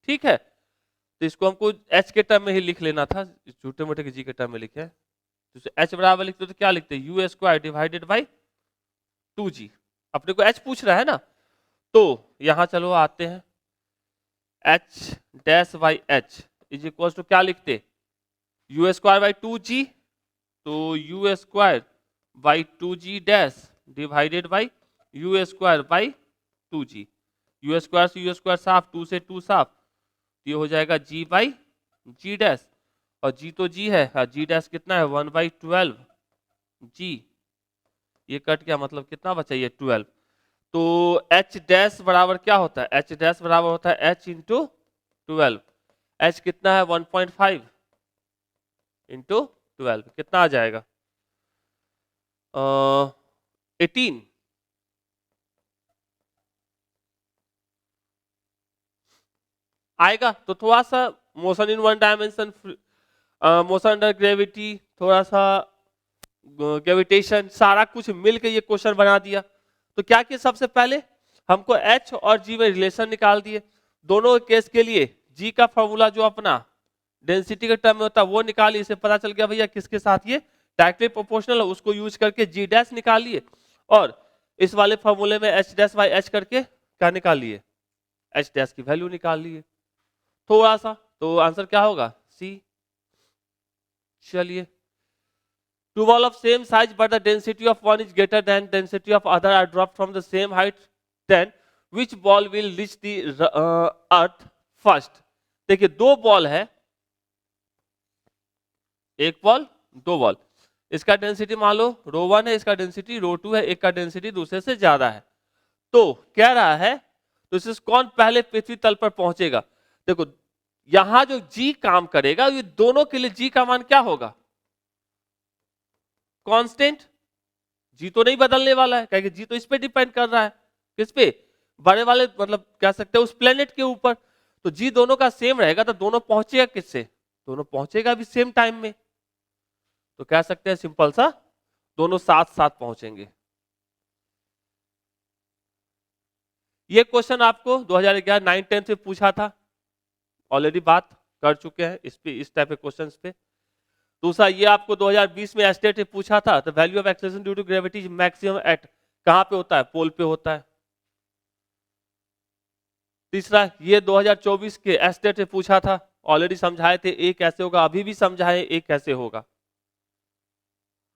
ठीक है, तो इसको हमको h के टर्म में ही लिख लेना था, छोटे मोटे के g के टर्म में लिखे। तो h बराबर लिखते तो क्या लिखते U square divided by 2g। अपने को h पूछ रहा है ना, तो यहां चलो आते हैं h dash by h is equal to क्या लिखते यू स्क्वायर बाई 2g। तो U square by 2g dash divided by U square by 2g। U square से यू स्क्वायर साफ, 2 से 2 साफ, ये हो जाएगा g बाई जी डैश, और g तो g है, g डैश कितना है 1/12 g। ये कट गया, मतलब कितना बचा ये 12। तो h डैश बराबर क्या होता है, h डैश बराबर होता है h इंटू 12। h कितना है 1.5 इंटू 12, कितना आ जाएगा 18। आएगा। तो थोड़ा सा motion in one dimension, motion under gravity, थोड़ा सा ग्रेविटेशन, सारा कुछ मिलकर ये क्वेश्चन बना दिया। तो क्या किया, सबसे पहले हमको h और g में रिलेशन निकाल दिए। दोनों केस के लिए g का फॉर्मूला जो अपना डेंसिटी के टर्म में होता है वो निकालिए। इसे पता चल गया भैया किसके साथ ये डायरेक्टली प्रोपोर्शनल है, उसको यूज करके g डैश निकालिए, और इस वाले फॉर्मूले में h डैश बाई h करके क्या निकाल लिए, h डैश की वैल्यू निकाल लिए थोड़ा सा। तो आंसर क्या होगा C। चलिए, two ball of same size but the density of one is greater than density of other are dropped from the same height, then which ball will reach the earth first। देखिए दो ball है, एक ball दो ball, इसका density मान लो रो 1 है, इसका density rho 2 है, एक का डेंसिटी दूसरे से ज्यादा है। तो कह रहा है तो इससे कौन पहले पृथ्वी तल पर पहुंचेगा। देखो यहां जो जी काम करेगा, ये दोनों के लिए जी का मान क्या होगा, कांस्टेंट। जी तो नहीं बदलने वाला है, क्योंकि जी तो इस पे डिपेंड कर रहा है, किस पे, बड़े वाले, मतलब कह सकते हैं उस प्लेनेट के ऊपर। तो जी दोनों का सेम रहेगा, तो दोनों पहुंचेगा किससे, दोनों पहुंचेगा भी सेम टाइम में। तो कह सकते हैं सिंपल सा दोनों साथ साथ पहुंचेंगे। ये क्वेश्चन आपको 2011 9 10 से पूछा था, ऑलरेडी बात कर चुके हैं इस पे, इस टाइप के क्वेश्चंस पे। दूसरा ये आपको 2020 में एस्टेट में पूछा था, तो value of acceleration due to gravity maximum at, कहां पे होता है? पोल पे होता है। तीसरा ये 2024 के एस्टेट में पूछा था, ऑलरेडी समझाए थे ए कैसे होगा, अभी भी समझाए ए कैसे होगा।